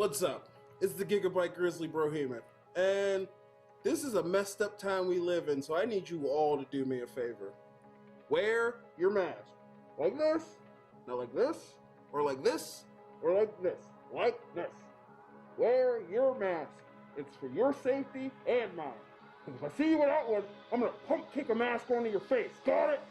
What's up? It's the Gigabyte Grizzly Brohemian, and this is a messed up time we live in, so I need you all to do me a favor. Wear your mask. Like this, not like this, or like this, or like this, like this. Wear your mask. It's for your safety and mine. Because if I see you without one, I'm gonna pump kick a mask onto your face. Got it?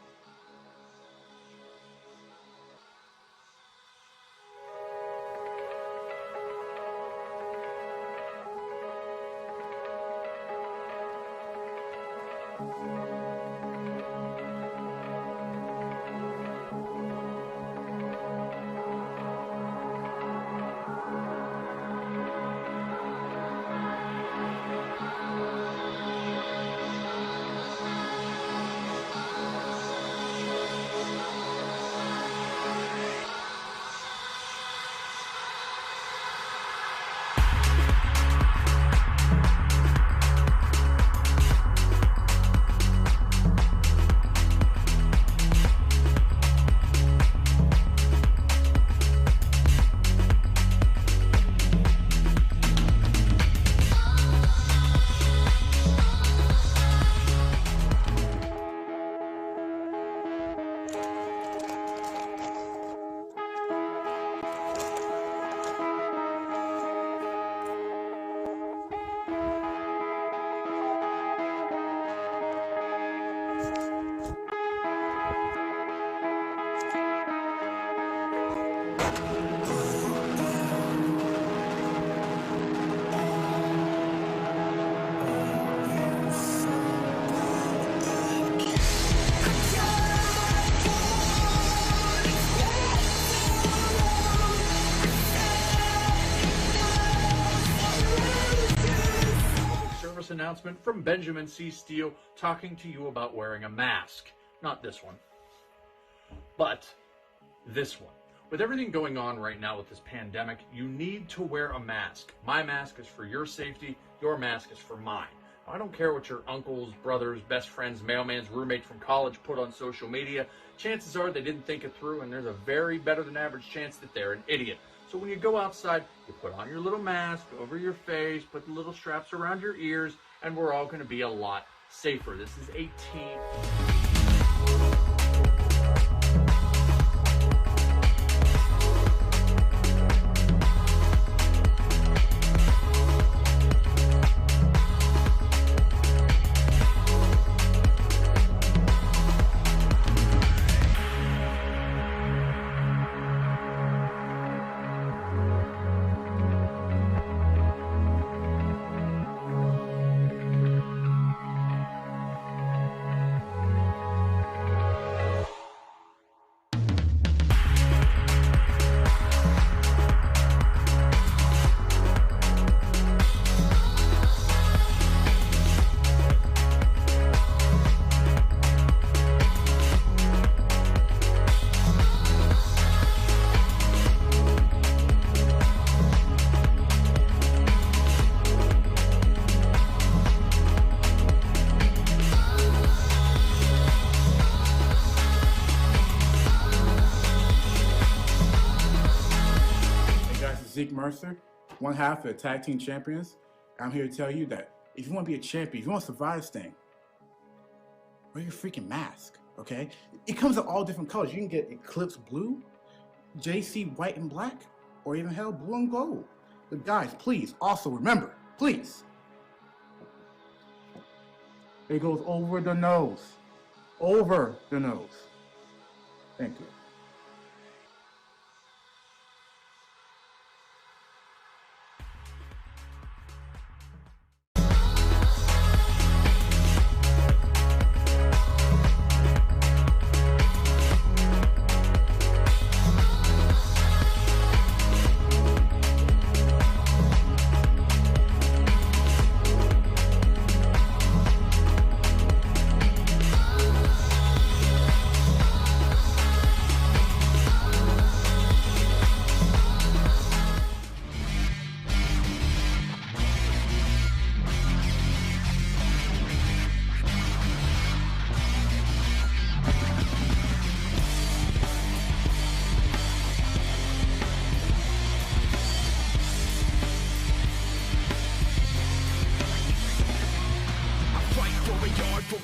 Announcement from Benjamin C. Steele talking to you about wearing a mask. Not this one, but this one. With everything going on right now with this pandemic, you need to wear a mask. My mask is for your safety. Your mask is for mine. I don't care what your uncles, brothers, best friends, mailman's roommate from college put on social media. Chances are they didn't think it through, and there's a very better than average chance that they're an idiot. So when you go outside, you put on your little mask over your face, put the little straps around your ears, and we're all going to be a lot safer. This is a team. Mercer, one half of the tag team champions. I'm here to tell you that if you want to be a champion, if you want to survive this thing, wear your freaking mask, okay? It comes in all different colors. You can get Eclipse Blue, JC White and Black, or even hell, Blue and Gold. But guys, please, also remember, please, it goes over the nose. Over the nose. Thank you.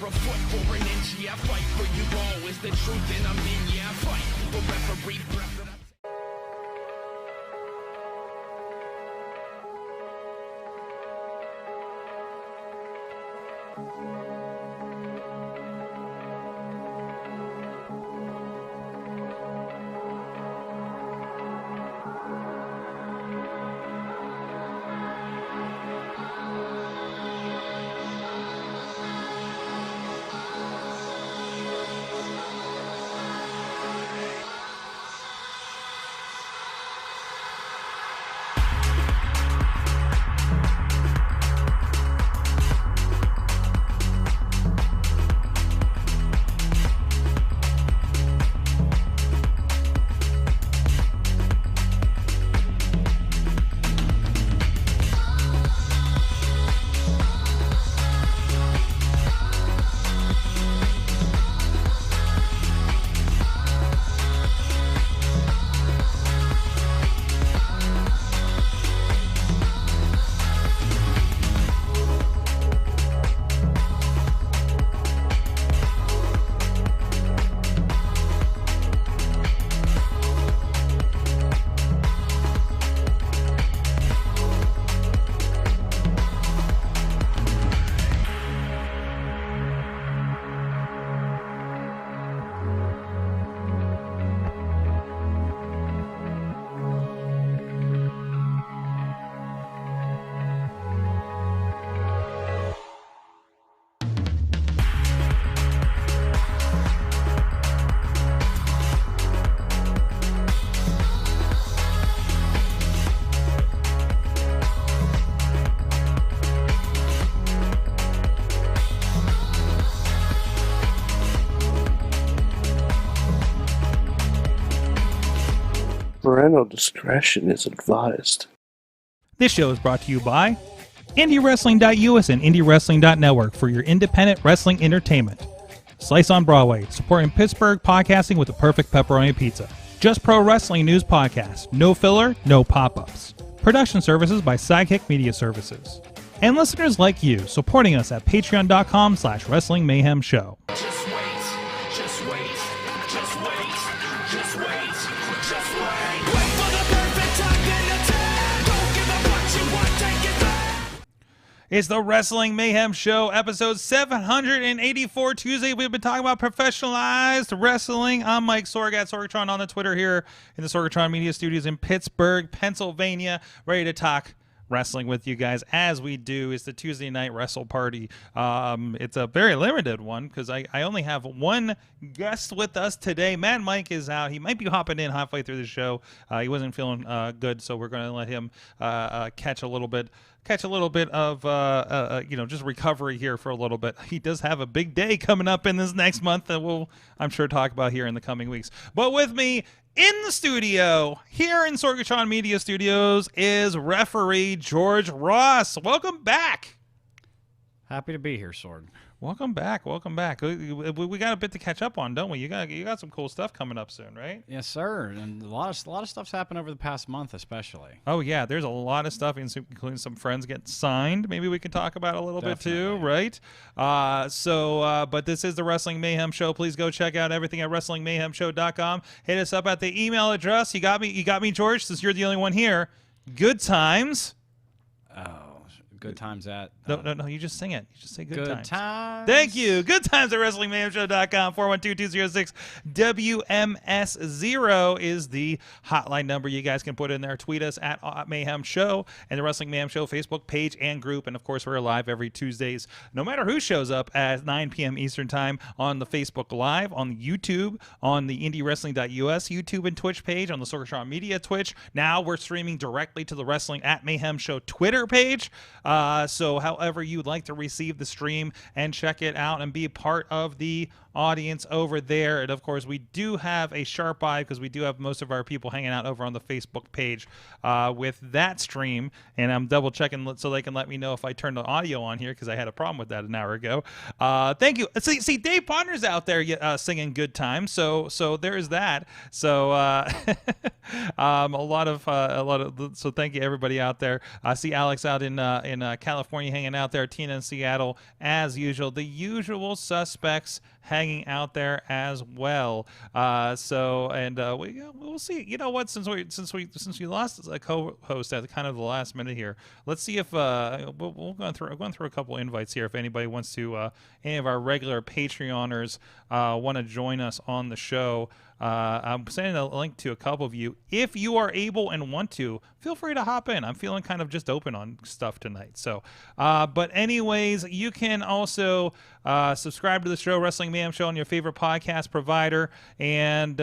a foot or an inch, yeah, I fight for you all. Is the truth and I'm in, yeah, I fight for referee preference. Parental discretion is advised. This show is brought to you by IndieWrestling.us and IndieWrestling.network for your independent wrestling entertainment. Slice on Broadway, supporting Pittsburgh podcasting with the perfect pepperoni pizza. Just Pro Wrestling News Podcast. No filler, no pop-ups. Production services by Sidekick Media Services. And listeners like you, supporting us at patreon.com/Wrestling Mayhem Show. Just wait, just wait, just wait, just wait, just wait. Wait for the perfect time, then attack. Don't give up what you want, take it back. It's the Wrestling Mayhem Show, episode 784. Tuesday, we've been talking about professionalized wrestling. I'm Mike Sorg at Sorgatron on the Twitter here in the Sorgatron Media Studios in Pittsburgh, Pennsylvania, ready to talk wrestling with you guys as we do. It's the Tuesday night wrestle party. It's a very limited one because I only have one guest with us today. Mad Mike is out. He might be hopping in halfway through the show. He wasn't feeling good, so we're going to let him catch a little bit of just recovery here for a little bit. He does have a big day coming up in this next month that we'll, I'm sure, talk about here in the coming weeks. But with me in the studio, here in Sorgatron Media Studios, is referee George Ross. Welcome back. Happy to be here, Sorg. Welcome back. Welcome back. We got a bit to catch up on, don't we? You got some cool stuff coming up soon, right? Yes, sir. And a lot of stuff's happened over the past month, especially. Oh yeah, there's a lot of stuff, including some friends getting signed. Maybe we can talk about a little bit too, right? But this is the Wrestling Mayhem Show. Please go check out everything at WrestlingMayhemShow.com. Hit us up at the email address. You got me, George. Since you're the only one here. Good times. Oh. Good times at... No, you just sing it. You just say good times. Good times. Thank you. Good times at WrestlingMayhemShow.com. 412-206-WMS0 is the hotline number you guys can put in there. Tweet us at Mayhem Show and the Wrestling Mayhem Show Facebook page and group. And, of course, we're live every Tuesdays, no matter who shows up at 9 p.m. Eastern Time on the Facebook Live, on the YouTube, on the IndieWrestling.us YouTube and Twitch page, on the Sorgatron Media Twitch. Now we're streaming directly to the Wrestling at Mayhem Show Twitter page. So however you'd like to receive the stream and check it out and be a part of the audience over there. And of course, we do have a sharp eye because we do have most of our people hanging out over on the Facebook page with that stream. And I'm double checking so they can let me know if I turned the audio on here because I had a problem with that an hour ago. Thank you. See, Dave Bonner's out there singing "Good Time," so there's that. So so thank you everybody out there. I see Alex out in California hanging out there. Tina in Seattle as usual. The usual suspects hanging out there as well. We'll see. You know what? Since we lost a co-host at kind of the last minute here, let's see if we'll go through a couple invites here. If anybody wants to, any of our regular Patreoners want to join us on the show. I'm sending a link to a couple of you. If you are able and want to, feel free to hop in. I'm feeling kind of just open on stuff tonight. So, but anyways, you can also subscribe to the show, Wrestling Mayhem Show, on your favorite podcast provider. And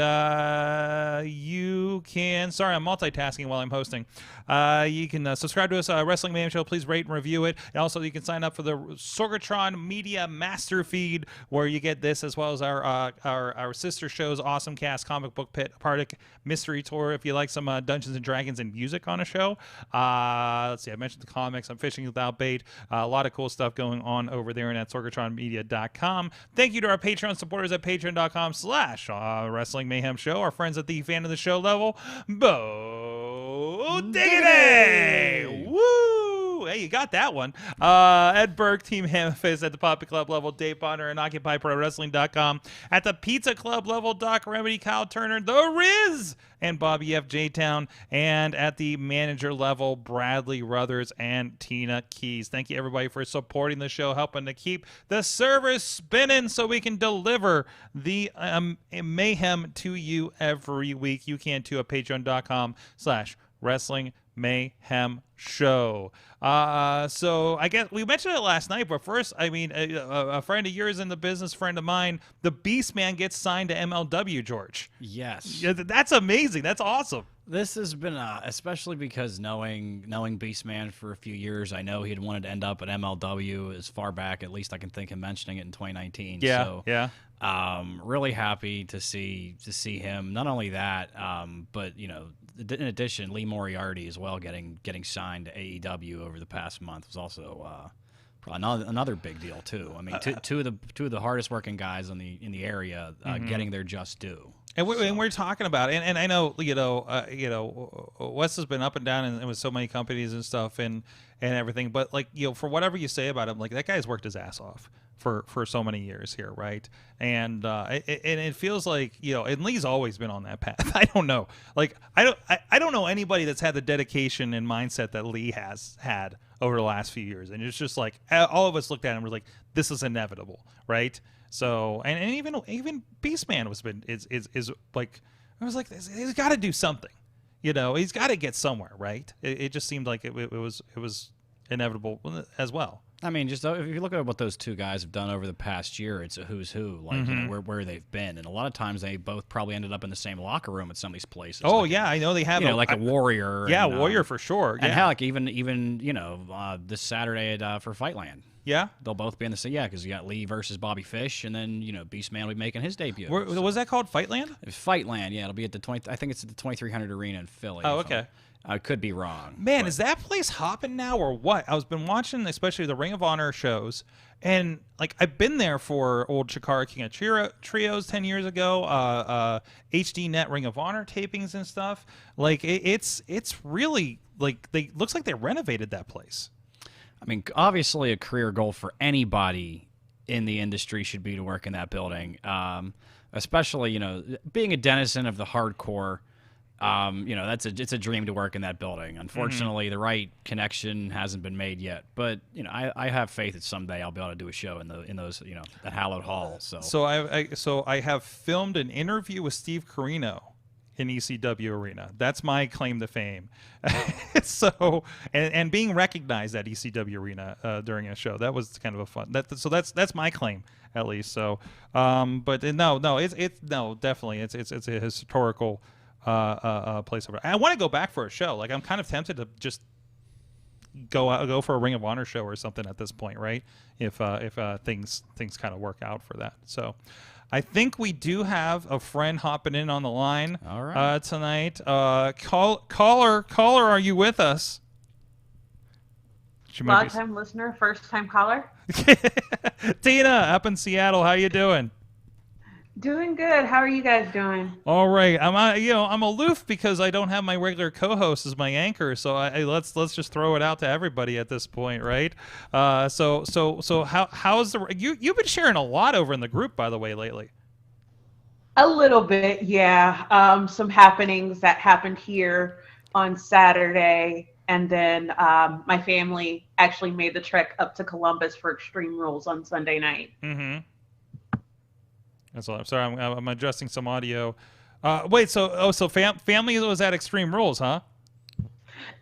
you can, sorry, I'm multitasking while I'm hosting. You can subscribe to us, Wrestling Mayhem Show. Please rate and review it. And also, you can sign up for the Sorgatron Media Master Feed, where you get this as well as our sister shows, Awesome Cast, Comic Book Pit, Partic, Mystery Tour. If you like some Dungeons and Dragons and music on a show, let's see, I mentioned the comics. I'm Fishing Without Bait. A lot of cool stuff going on over there and at sorgatronmedia.com. Thank you to our Patreon supporters at patreon.com/Wrestling Mayhem Show. Our friends at the fan of the show level, Bo Diggity! Woo! Hey, you got that one. Ed Burke, Team Hamfist at the Poppy Club level, Dave Bonner and OccupyProWrestling.com. At the Pizza Club level, Doc Remedy, Kyle Turner, The Riz, and Bobby F. J-Town. And at the manager level, Bradley Ruthers and Tina Keys. Thank you, everybody, for supporting the show, helping to keep the servers spinning so we can deliver the mayhem to you every week. You can too at patreon.com/Wrestling Mayhem Show. So I guess we mentioned it last night, but first, I mean, a friend of yours in the business, friend of mine, the Beastman gets signed to MLW, George. Yes. Yeah, that's amazing. That's awesome. This has been, especially because knowing Beastman for a few years, I know he'd wanted to end up at MLW as far back, at least I can think him mentioning it in 2019. Yeah, so, yeah. Really happy to see him. Not only that, but you know, in addition, Lee Moriarty as well getting signed to AEW over the past month was also probably another big deal too. I mean, two of the hardest working guys in the area getting their just due. And we're talking about it, and I know Wes has been up and down and with so many companies and stuff and everything, but like, you know, for whatever you say about him, like that guy's worked his ass off for so many years here, right? And it feels like, you know, and Lee's always been on that path. I don't know, like I don't know anybody that's had the dedication and mindset that Lee has had over the last few years, and it's just like all of us looked at him and were like, this is inevitable, right? So and even Beastman is like, I was like, he's got to do something, you know, he's got to get somewhere, right? It just seemed like it was inevitable as well. I mean, just if you look at what those two guys have done over the past year, it's a who's who, like you know, where they've been, and a lot of times they both probably ended up in the same locker room at some of these places. Oh like yeah, I know they have, you know, like a Warrior. Yeah, and, Warrior for sure. And yeah. heck, even you know, this Saturday for Fightland. Yeah, they'll both be in the same. Yeah, because you got Lee versus Bobby Fish, and then you know Beastman will be making his debut. Was that called Fightland? Fightland, yeah, it'll be at the I think it's at the 2300 Arena in Philly. Oh, okay. I could be wrong. Man, but is that place hopping now or what? I was been watching, especially the Ring of Honor shows, and like I've been there for old Chikara King of Trios 10 years ago, HD Net Ring of Honor tapings and stuff. Like it's really like looks like they renovated that place. I mean, obviously, a career goal for anybody in the industry should be to work in that building. Especially, you know, being a denizen of the hardcore. You know, it's a dream to work in that building. Unfortunately, the right connection hasn't been made yet. But you know, I have faith that someday I'll be able to do a show in those you know, that hallowed hall. So I have filmed an interview with Steve Corino in ECW Arena. That's my claim to fame. So and being recognized at ECW Arena during a show, that was kind of a fun. That's my claim at least. So but no, it's definitely it's a historical place over. I want to go back for a show. Like I'm kind of tempted to just go for a Ring of Honor show or something at this point, right? If things kind of work out for that. So I think we do have a friend hopping in on the line. All right. Tonight. Caller, are you with us? Long-time listener, first-time caller. Tina, up in Seattle, how you doing? Doing good. How are you guys doing? All right. I'm aloof because I don't have my regular co-host as my anchor, so let's just throw it out to everybody at this point, right? So how's you've been sharing a lot over in the group, by the way, lately. A little bit, yeah. Some happenings that happened here on Saturday, and then my family actually made the trek up to Columbus for Extreme Rules on Sunday night. Mm-hmm. That's all. I'm sorry, I'm adjusting some audio. Wait, so family was at Extreme Rules, huh?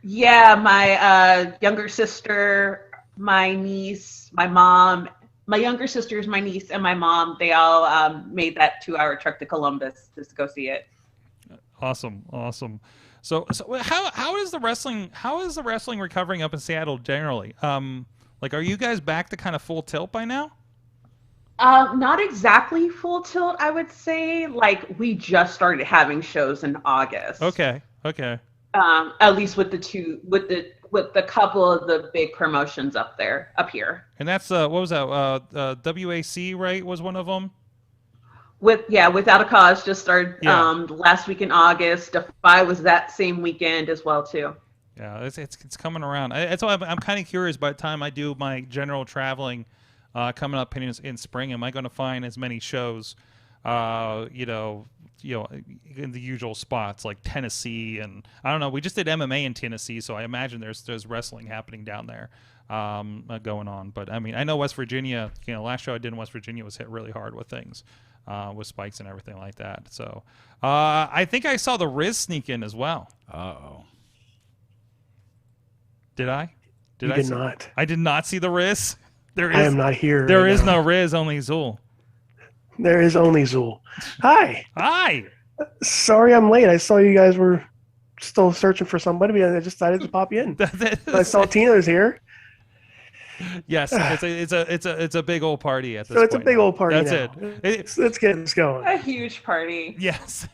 Yeah, my younger sister, my niece, my mom, my younger sisters, my niece, and my mom, they all made that 2-hour trek to Columbus just to go see it. Awesome. So how is the wrestling recovering up in Seattle generally? Like, are you guys back to kind of full tilt by now? Not exactly full tilt, I would say. Like, we just started having shows in August. Okay. At least with the couple of the big promotions up here. And that's what was that? WAC, right? Was one of them. Without a Cause just started Yeah. last week in August. Defy was that same weekend as well too. Yeah, it's coming around. That's why I'm kind of curious. By the time I do my general traveling. Coming up in spring, am I going to find as many shows, in the usual spots like Tennessee, and I don't know. We just did MMA in Tennessee, so I imagine there's wrestling happening down there, going on. But I mean, I know West Virginia. Last show I did in West Virginia was hit really hard with things, with spikes and everything like that. So I think I saw the Riz sneak in as well. Uh-oh. Did I? You did not. I did not see the Riz. I am not here. There is no Riz, only Zool. There is only Zool. Hi. Hi. Sorry I'm late. I saw you guys were still searching for somebody, and I just decided to pop in. I saw Tina was here. Yes, it's a big old party at this point. So it's a big old party. That's now. it. Let's get this going. A huge party. Yes.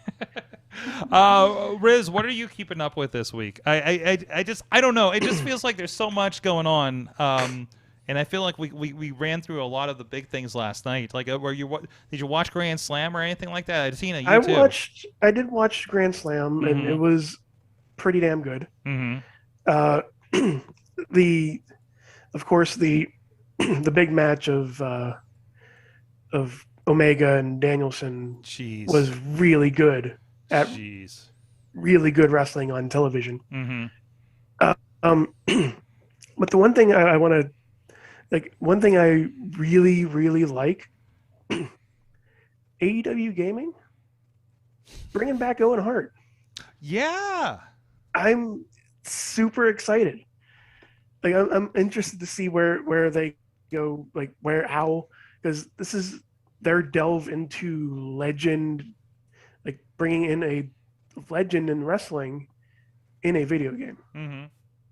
Riz, what are you keeping up with this week? I don't know. It just feels like there's so much going on. And I feel like we ran through a lot of the big things last night. Like, did you watch Grand Slam or anything like that? Tina, you too. I did watch Grand Slam, and it was pretty damn good. Mm-hmm. Of course, the big match of Omega and Danielson was really good really good wrestling on television. Mm-hmm. But the one thing I want to. One thing I really, really like, AEW Gaming, bringing back Owen Hart. Yeah. I'm super excited. I'm interested to see where they go, how, because this is their delve into legend, bringing in a legend in wrestling in a video game. Mm-hmm.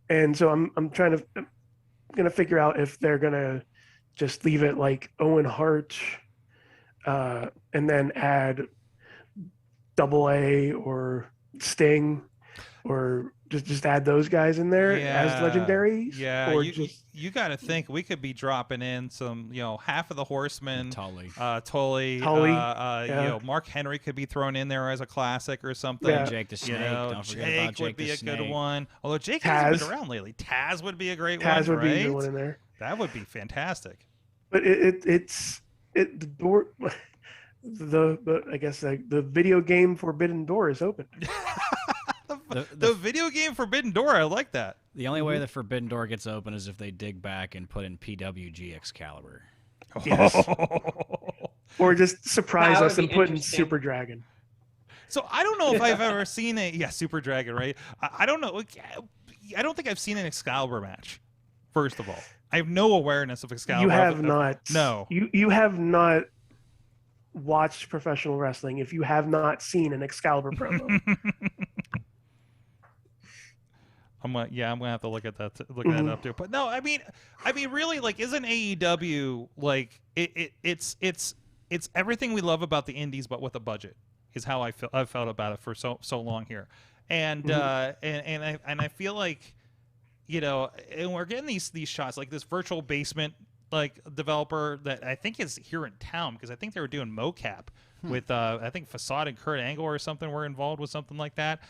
And so I'm gonna figure out if they're gonna just leave it like Owen Hart, and then add Double A or Sting, or just add those guys in there as legendaries. Yeah, or you got to think we could be dropping in some, half of the Horsemen, Tully, Mark Henry could be thrown in there as a classic or something. Yeah. Jake the Snake. Don't forget about Jake would be the a Snake. good one. Although Jake hasn't been around lately. Taz would be a great one. Taz would be a right? good one in there. That would be fantastic. But the door, I guess the video game Forbidden Door is open. The video game Forbidden Door, I like that. The only way the Forbidden Door gets open is if they dig back and put in PWG Excalibur. Yes. Or just surprise us and put in interesting. Super Dragon. So I don't know if I've ever seen Super Dragon, right? I don't know. I don't think I've seen an Excalibur match, first of all. I have no awareness of Excalibur. You have not. No. You have not watched professional wrestling if you have not seen an Excalibur promo. I'm gonna have to look at that that up too. But no, I mean, really, isn't AEW it's it's everything we love about the indies, but with a budget. Is how I felt about it for so long here, and I feel like, you know, and we're getting these shots like this virtual basement like developer that I think is here in town, because I think they were doing mocap with I think Facade and Kurt Angle or something were involved with something like that.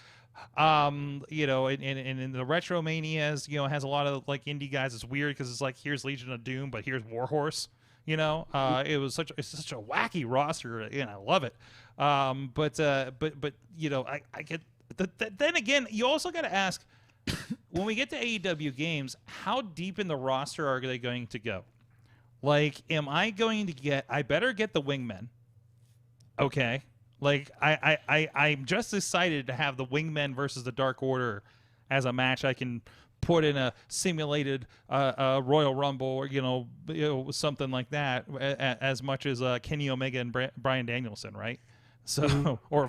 You know, and in the Retro Manias, you know, has a lot of like indie guys. It's weird because it's like, here's Legion of Doom, but here's Warhorse. You know, it's such a wacky roster, and I love it. But you know, I get. Then again, you also got to ask, when we get to AEW Games, how deep in the roster are they going to go? Like, am I going to get? I better get the Wingmen. Okay, like I'm just excited to have the Wingmen versus the Dark Order as a match I can put in a simulated Royal Rumble, or you know, something like that, as much as Kenny Omega and Bryan Danielson, right? So, or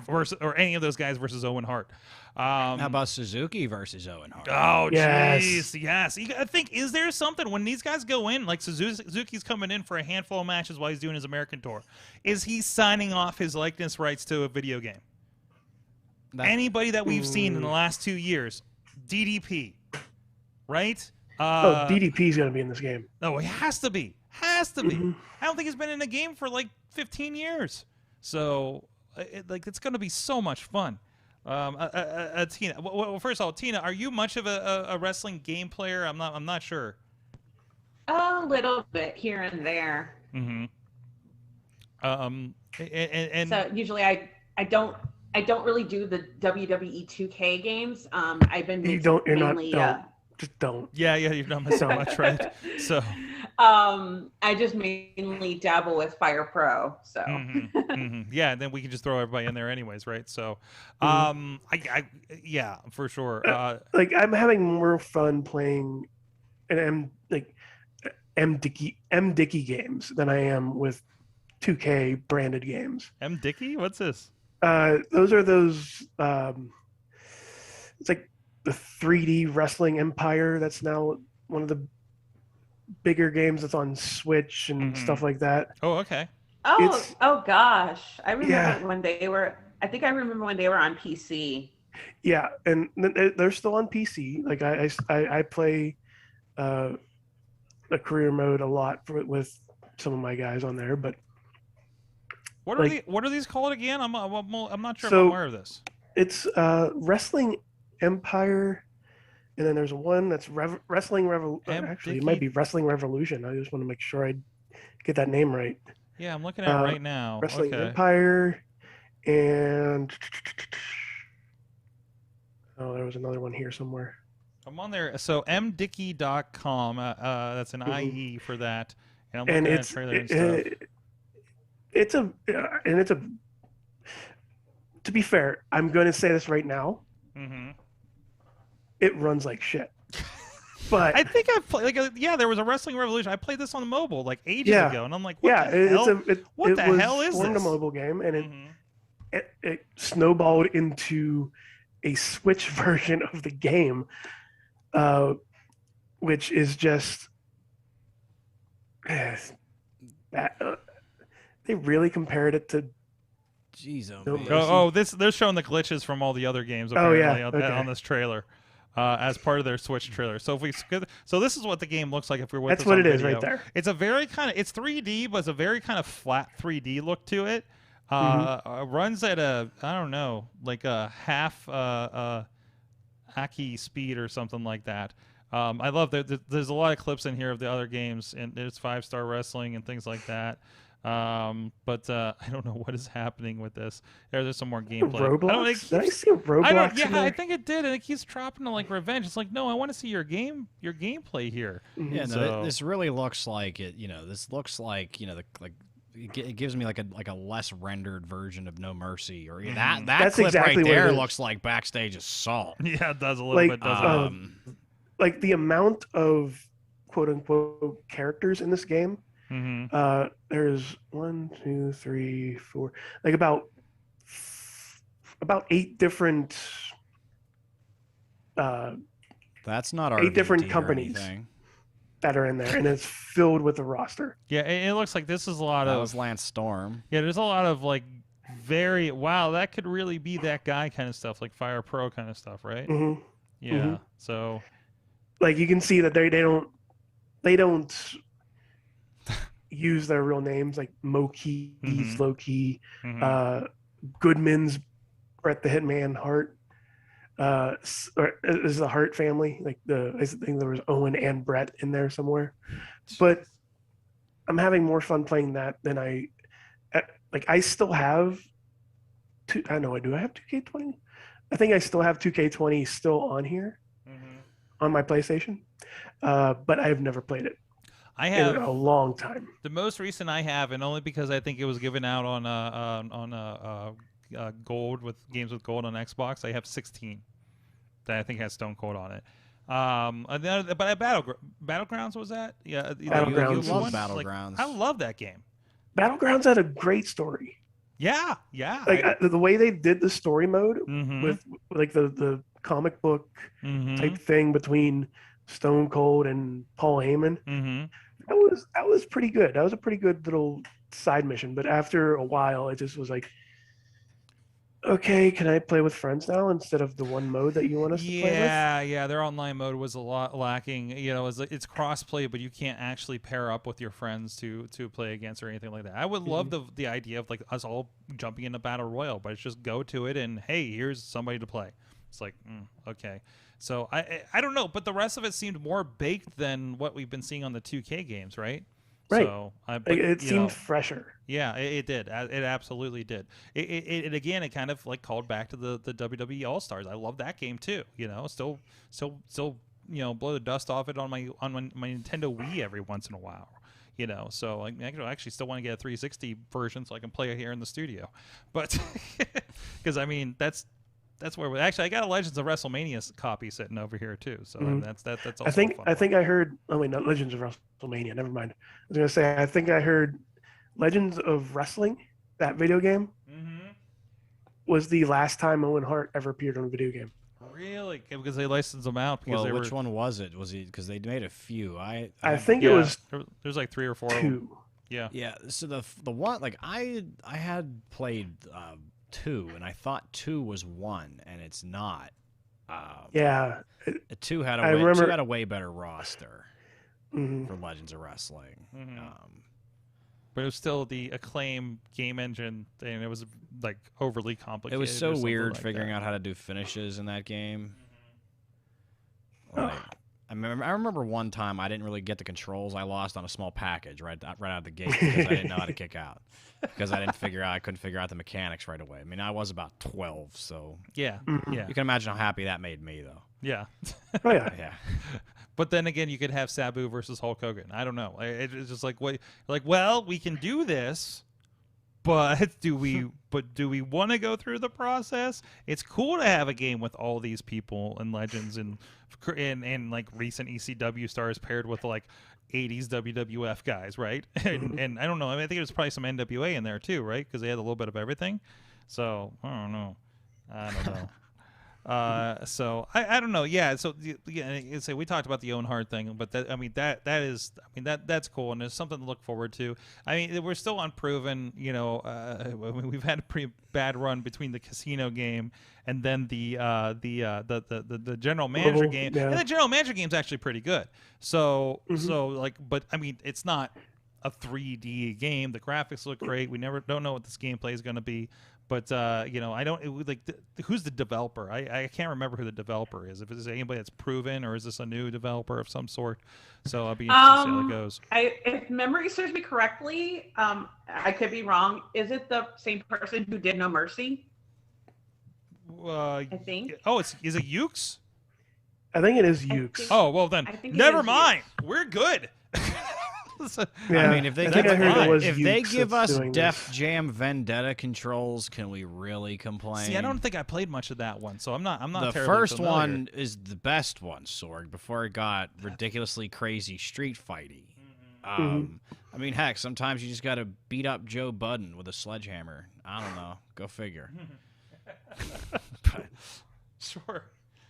any of those guys versus Owen Hart. How about Suzuki versus Owen Hart? Oh, Yes. jeez, yes. I think, is there something when these guys go in, like Suzuki's coming in for a handful of matches while he's doing his American tour? Is he signing off his likeness rights to a video game? Anybody that we've seen in the last 2 years, DDP, right? DDP's going to be in this game. No, he has to be. Has to be. I don't think he's been in a game for like 15 years. So, it's going to be so much fun. Tina, well, first of all, Tina, are you much of a wrestling game player? I'm not sure. A little bit here and there. Mm-hmm. And so usually I don't really do the WWE 2K games. I've been mainly just don't. Yeah, you're not missing much, right? So, I just mainly dabble with Fire Pro. So, yeah, and then we can just throw everybody in there, anyways, right? So, yeah, for sure. Like, I'm having more fun playing an M Dickey games than I am with 2K branded games. M Dickey? What's this? Those are those. It's like the 3D Wrestling Empire. That's now one of the bigger games that's on Switch and stuff like that. Oh, okay. Oh gosh, I remember when they were. I think I remember when they were on PC. Yeah, and they're still on PC. Like I play a career mode a lot with some of my guys on there, but. What are these called again? I'm not sure if So, I'm aware of this. It's Wrestling Empire, and then there's one that's Wrestling Revolution. Actually, it might be Wrestling Revolution. I just want to make sure I get that name right. Yeah, I'm looking at it right now. Wrestling Empire, and there was another one here somewhere. I'm on there. So mdickey.com. That's an IE for that. And I'm looking at a trailer and stuff. To be fair, I'm going to say this right now. It runs like shit. But I think I've played, there was a Wrestling Revolution. I played this on mobile like ages ago, and I'm like, what the hell? What the hell is this? It was a mobile game, and it snowballed into a Switch version of the game, which is just they really compared it to. Jeez, they're showing the glitches from all the other games apparently on this trailer, as part of their Switch trailer. So this is what the game looks like if we're with us. That's what on it is video. right there. It's a very it's 3D, but it's a very kind of flat 3D look to it. Runs at I don't know, like a half Aki speed or something like that. I love that there's a lot of clips in here of the other games, and there's 5-star wrestling and things like that. But I don't know what is happening with this. There's some more gameplay. Roblox? Did I see a Roblox? I think it did, and it keeps dropping to like revenge. It's like, no, I want to see your gameplay here. Yeah, this really looks like it. This looks like it gives me like a less rendered version of No Mercy, or that's clip exactly right there what looks like backstage assault. Yeah, it does a little bit. Doesn't it? Like the amount of quote unquote characters in this game. There's 1, 2, 3, 4, like about 8 different. That's not our 8 different companies. that are in there, and it's filled with the roster. Yeah, it looks like this is a lot That of was Lance Storm. yeah. There's a lot of like very wow. That could really be that guy kind of stuff, like Fire Pro kind of stuff, right? Mm-hmm. Yeah. Mm-hmm. So Like you can see that they don't use their real names, like Moki's Mhm. Loki, mhm. Goodman's Bret the Hitman Hart. Or is the Hart family, like I think there was Owen and Brett in there somewhere, but I'm having more fun playing that than I still have I don't know, do I have 2K20? I think I still have 2K20 still on here on my PlayStation, but I've never played it I in have a long time. the most recent I have, and only because I think it was given out on gold with games with gold on Xbox. I have 16 that I think has Stone Cold on it. And then, but at Battlegrounds was that? Yeah, Battlegrounds. You love one? Battlegrounds. I love that game. Battlegrounds had a great story. Yeah, yeah. Like the way they did the story mode Mhm. with like the comic book Mhm. type thing between Stone Cold and Paul Heyman. Mhm. That was pretty good. That was a pretty good little side mission. But after a while, it just was like, okay, can I play with friends now instead of the one mode that you want us to play with? Yeah. Their online mode was a lot lacking. You know, it's crossplay, but you can't actually pair up with your friends to play against or anything like that. I would love the idea of like us all jumping into battle royal, but it's just go to it and hey, here's somebody to play. It's like okay. So I don't know, but the rest of it seemed more baked than what we've been seeing on the 2K games, right? Right. So It seemed fresher. Yeah, it did. It absolutely did. It again, it kind of like called back to the WWE All Stars. I love that game too. You know, still, you know, blow the dust off it on my Nintendo Wii every once in a while. You know, so I actually still want to get a 360 version so I can play it here in the studio. But because I mean that's where actually I got a Legends of WrestleMania copy sitting over here too. So that's also I think a fun I heard. Oh wait, not Legends of WrestleMania. Never mind. I was gonna say I think I heard Legends of Wrestling. That video game was the last time Owen Hart ever appeared on a video game. Really? Because they licensed them out because they which were. one was it? Was he because they made a few? I think it was There's like 3 or 4 of them. 2. Yeah. Yeah. So the one like I had played 2 and I thought 2 was 1 and it's not. Yeah. 2 had I a remember- 2 had a way better roster Mhm. for Legends of Wrestling. But it was still the Acclaim game engine, and it was like overly complicated. It was or so something weird like figuring that. out how to do finishes in that game. Like, I remember one time I didn't really get the controls. I lost on a small package right out of the gate because I didn't know how to kick out. Because I couldn't figure out the mechanics right away. I mean, I was about 12, so Yeah, yeah, you can imagine how happy that made me, though. yeah. Oh yeah. Yeah. But then again, you could have Sabu versus Hulk Hogan. I don't know. It's just like what, like, well, we can do this, but do we want to go through the process? It's cool to have a game with all these people and legends and like recent ECW stars paired with like 80s WWF guys, right? And I don't know. I mean, I think there was probably some NWA in there too, right? Because they had a little bit of everything. So I don't know. So I don't know. Yeah. So yeah, we talked about the Owen Hart thing, but that's cool, and there's something to look forward to. I mean, we're still unproven. You know, we've had a pretty bad run between the casino game and then the general manager game. Yeah. And the general manager game is actually pretty good. So like, but I mean, it's not a 3D game. The graphics look great. We don't know what this gameplay is going to be. But you know, I don't who's the developer? I can't remember who the developer is. If it's anybody that's proven, or is this a new developer of some sort? So I'll be interested to see how it goes. If memory serves me correctly, I could be wrong. Is it the same person who did No Mercy? I think. Oh, is it Ukes? I think it is Ukes. Oh well, then never mind. We're good. Yeah, I mean, if they I think I heard it was if they Ukes give that's us doing Def this. Jam Vendetta controls, can we really complain? See, I don't think I played much of that one, so I'm not. The terribly first familiar. one is the best one, Sorg. Before it got ridiculously crazy street fighty. I mean, heck, sometimes you just got to beat up Joe Budden with a sledgehammer. I don't know. Go figure. Sure.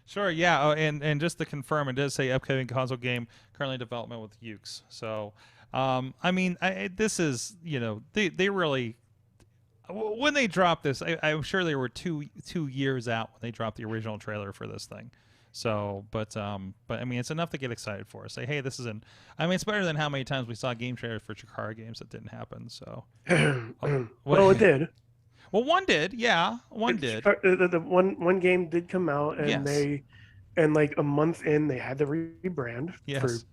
Sure, yeah. Oh, and just to confirm, it does say upcoming console game currently in development with Ukes. So, I mean, this is, they really, when they dropped this, I'm sure they were two years out when they dropped the original trailer for this thing. So, but I mean, it's enough to get excited for. Say, hey, this isn't. I mean, it's better than how many times we saw game trailers for Chikara games that didn't happen. So, well, it did. Well, one did, yeah, did. The one game did come out, and Yes. and like a month in, they had to rebrand Yes.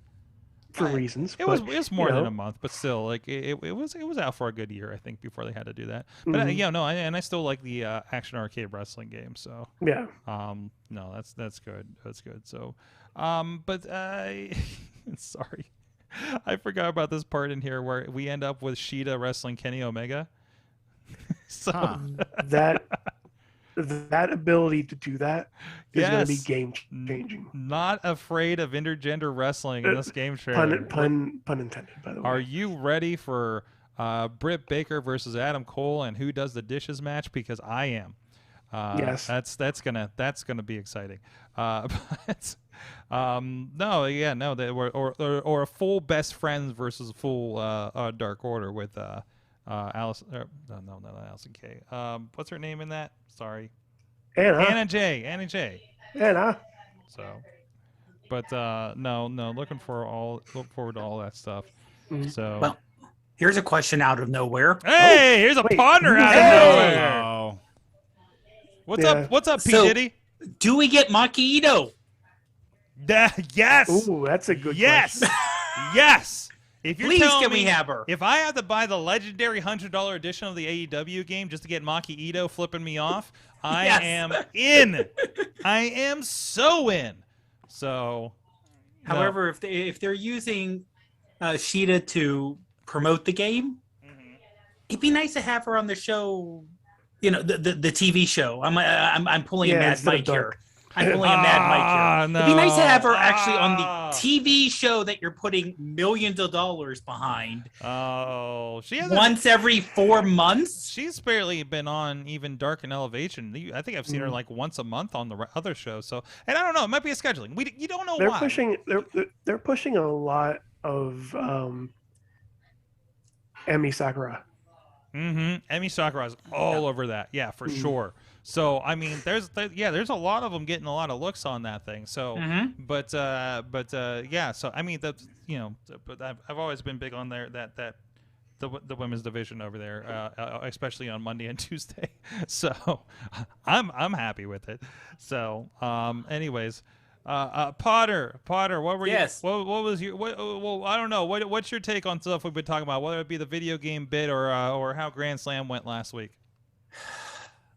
for reasons. It was more than a month, but still, like it was out for a good year, I think, before they had to do that. But I still like the action arcade wrestling game. So yeah, no, that's good. That's good. So, but sorry, I forgot about this part in here where we end up with Shida wrestling Kenny Omega. So that ability to do that is going to be game changing. Not afraid of intergender wrestling in this game trailer. Pun intended, by the way. Are you ready for Britt Baker versus Adam Cole and who does the dishes match? Because I am. Yes, that's gonna be exciting. Or a full best friends versus full Dark Order with Allison. No, not Allison Kay. What's her name in that? Sorry, Anna J. So, but look forward to all that stuff. So, well, here's a question out of nowhere. Hey, here's a partner out of nowhere. Oh. What's up, P. Diddy? Do we get Maki Ito? Yes. Ooh, that's a good question. Yes. If you're Please, telling can me, we have her? If I have to buy the legendary $100 edition of the AEW game just to get Maki Ito flipping me off, I am in. I am so in. So, however, if they're using Shida to promote the game, it'd be nice to have her on the show. The TV show. I'm pulling a Mad Mike here. I'm pulling a Mad Mike here. No. It'd be nice to have her actually on the TV show that you're putting millions of dollars behind. Oh, she has once every 4 months. She's barely been on even Dark and Elevation. I think I've seen her like once a month on the other show. So, and I don't know. It might be a scheduling. You don't know why. They're pushing a lot of Emi Sakura. Emi Sakura's all over that. Yeah, for sure. So I mean, there's a lot of them getting a lot of looks on that thing. So, but yeah. So I mean, but I've always been big on the women's division over there, especially on Monday and Tuesday. So I'm happy with it. So anyways. Potter, what were you? What was your? Well, I don't know. What's your take on stuff we've been talking about? Whether it be the video game bit or how Grand Slam went last week.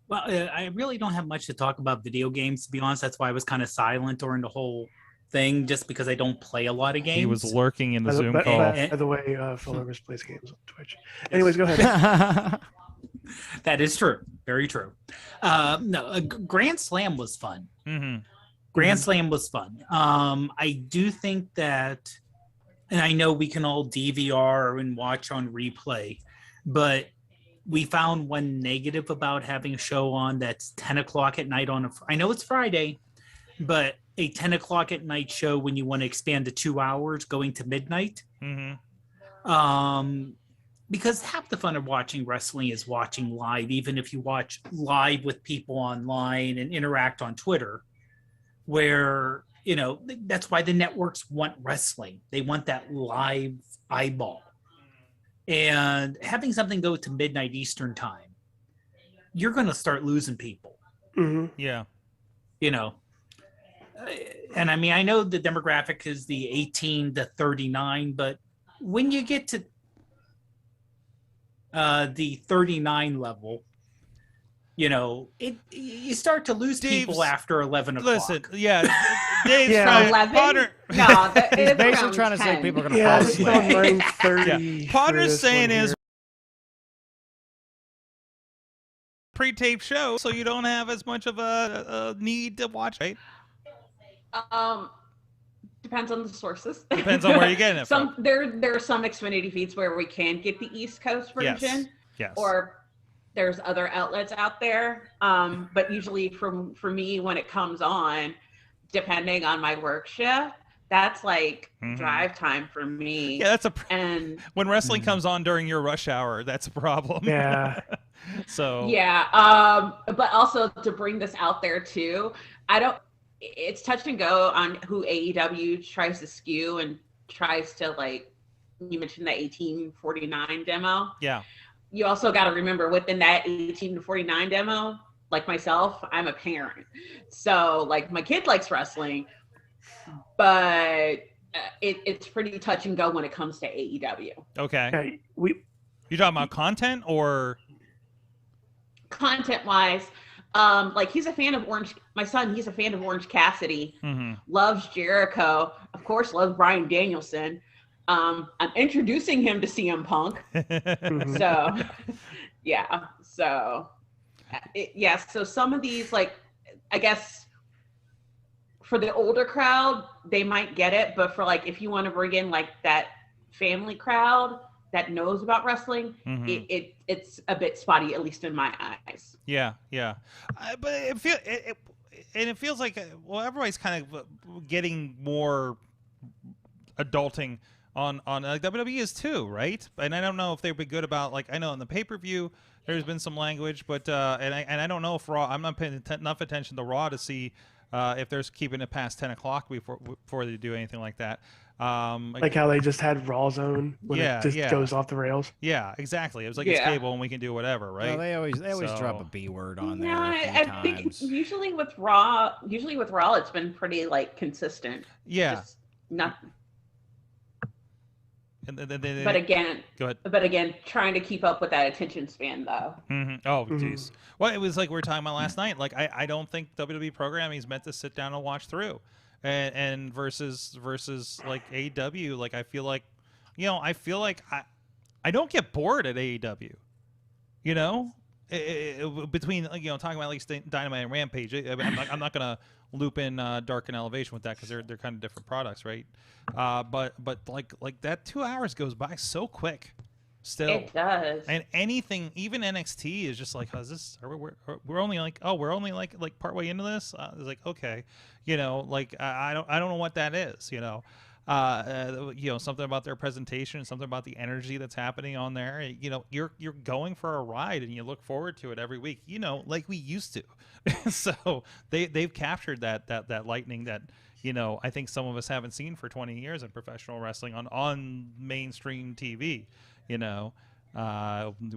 Well, I really don't have much to talk about video games, to be honest. That's why I was kind of silent during the whole thing, just because I don't play a lot of games. He was lurking in the Zoom call. By the way, Phil Rivers plays games on Twitch. Anyways, go ahead. That is true. Very true. No, Grand Slam was fun. Grand Slam was fun. I do think that, and I know we can all DVR and watch on replay, but we found one negative about having a show on that's 10 o'clock at night I know it's Friday, but a 10 o'clock at night show when you want to expand to 2 hours going to midnight. Because half the fun of watching wrestling is watching live, even if you watch live with people online and interact on Twitter, where, that's why the networks want wrestling. They want that live eyeball. And having something go to midnight Eastern time, you're going to start losing people. Yeah. And I mean, I know the demographic is the 18 to 39, but when you get to the 39 level, you start to lose people after 11 o'clock. Listen, yeah, Dave's trying. 11? Potter. No, He's basically trying to say people are going to fall asleep. 9:30. Potter's saying is pre-taped show, so you don't have as much of a need to watch, right? Depends on the sources. Depends on where you're getting it from. There are some Xfinity feeds where we can get the East Coast version. Yes. Or there's other outlets out there. But usually for me, when it comes on, depending on my work shift, that's like Mhm. drive time for me. Yeah, that's and when wrestling comes on during your rush hour, that's a problem. Yeah. So yeah, but also to bring this out there too, it's touch and go on who AEW tries to skew and tries to, like, you mentioned the 1849 demo. yeah. You also got to remember within that 1849 demo, like myself, I'm a parent. So like my kid likes wrestling, but it's pretty touch and go when it comes to AEW. Okay. We You talking about content or Content wise, like he's a fan of my son, he's a fan of Orange Cassidy, loves Jericho, of course, loves Bryan Danielson. I'm introducing him to CM Punk. So, yeah. So, so some of these, like, I guess for the older crowd, they might get it. But for, like, if you want to bring in, like, that family crowd that knows about wrestling, it's a bit spotty, at least in my eyes. Yeah. But it feels like, well, everybody's kind of getting more adulting on like WWE is too, right? And I don't know if they've been good about, like, I know in the pay-per-view there's been some language, but and I don't know if Raw, I'm not paying enough attention to Raw to see if they're keeping it past 10 o'clock before they do anything like that. Like how they just had Raw Zone when it just goes off the rails. Yeah, exactly. It was like it's cable and we can do whatever, right? No, they always drop a B word on there. No, I think usually with Raw, it's been pretty, like, consistent. Yeah. Just not. But again, go ahead. But again, trying to keep up with that attention span, though. Oh, jeez. Well, it was like we were talking about last night. Like, I don't think WWE programming is meant to sit down and watch through, and versus like AEW. Like, I feel like I don't get bored at AEW. You know, between, you know, talking about at least Dynamite and Rampage. I'm not gonna loop in Dark and Elevation with that because they're kind of different products, right? But like that 2 hours goes by so quick. Still, it does. And anything, even NXT is just like, we're only like partway into this. It's like, okay, you know, like I don't know what that is, you know. You know, something about their presentation, something about the energy that's happening on there. You know, you're going for a ride and you look forward to it every week, you know, like we used to. So they've captured that lightning that, you know, I think some of us haven't seen for 20 years in professional wrestling on mainstream TV. You know,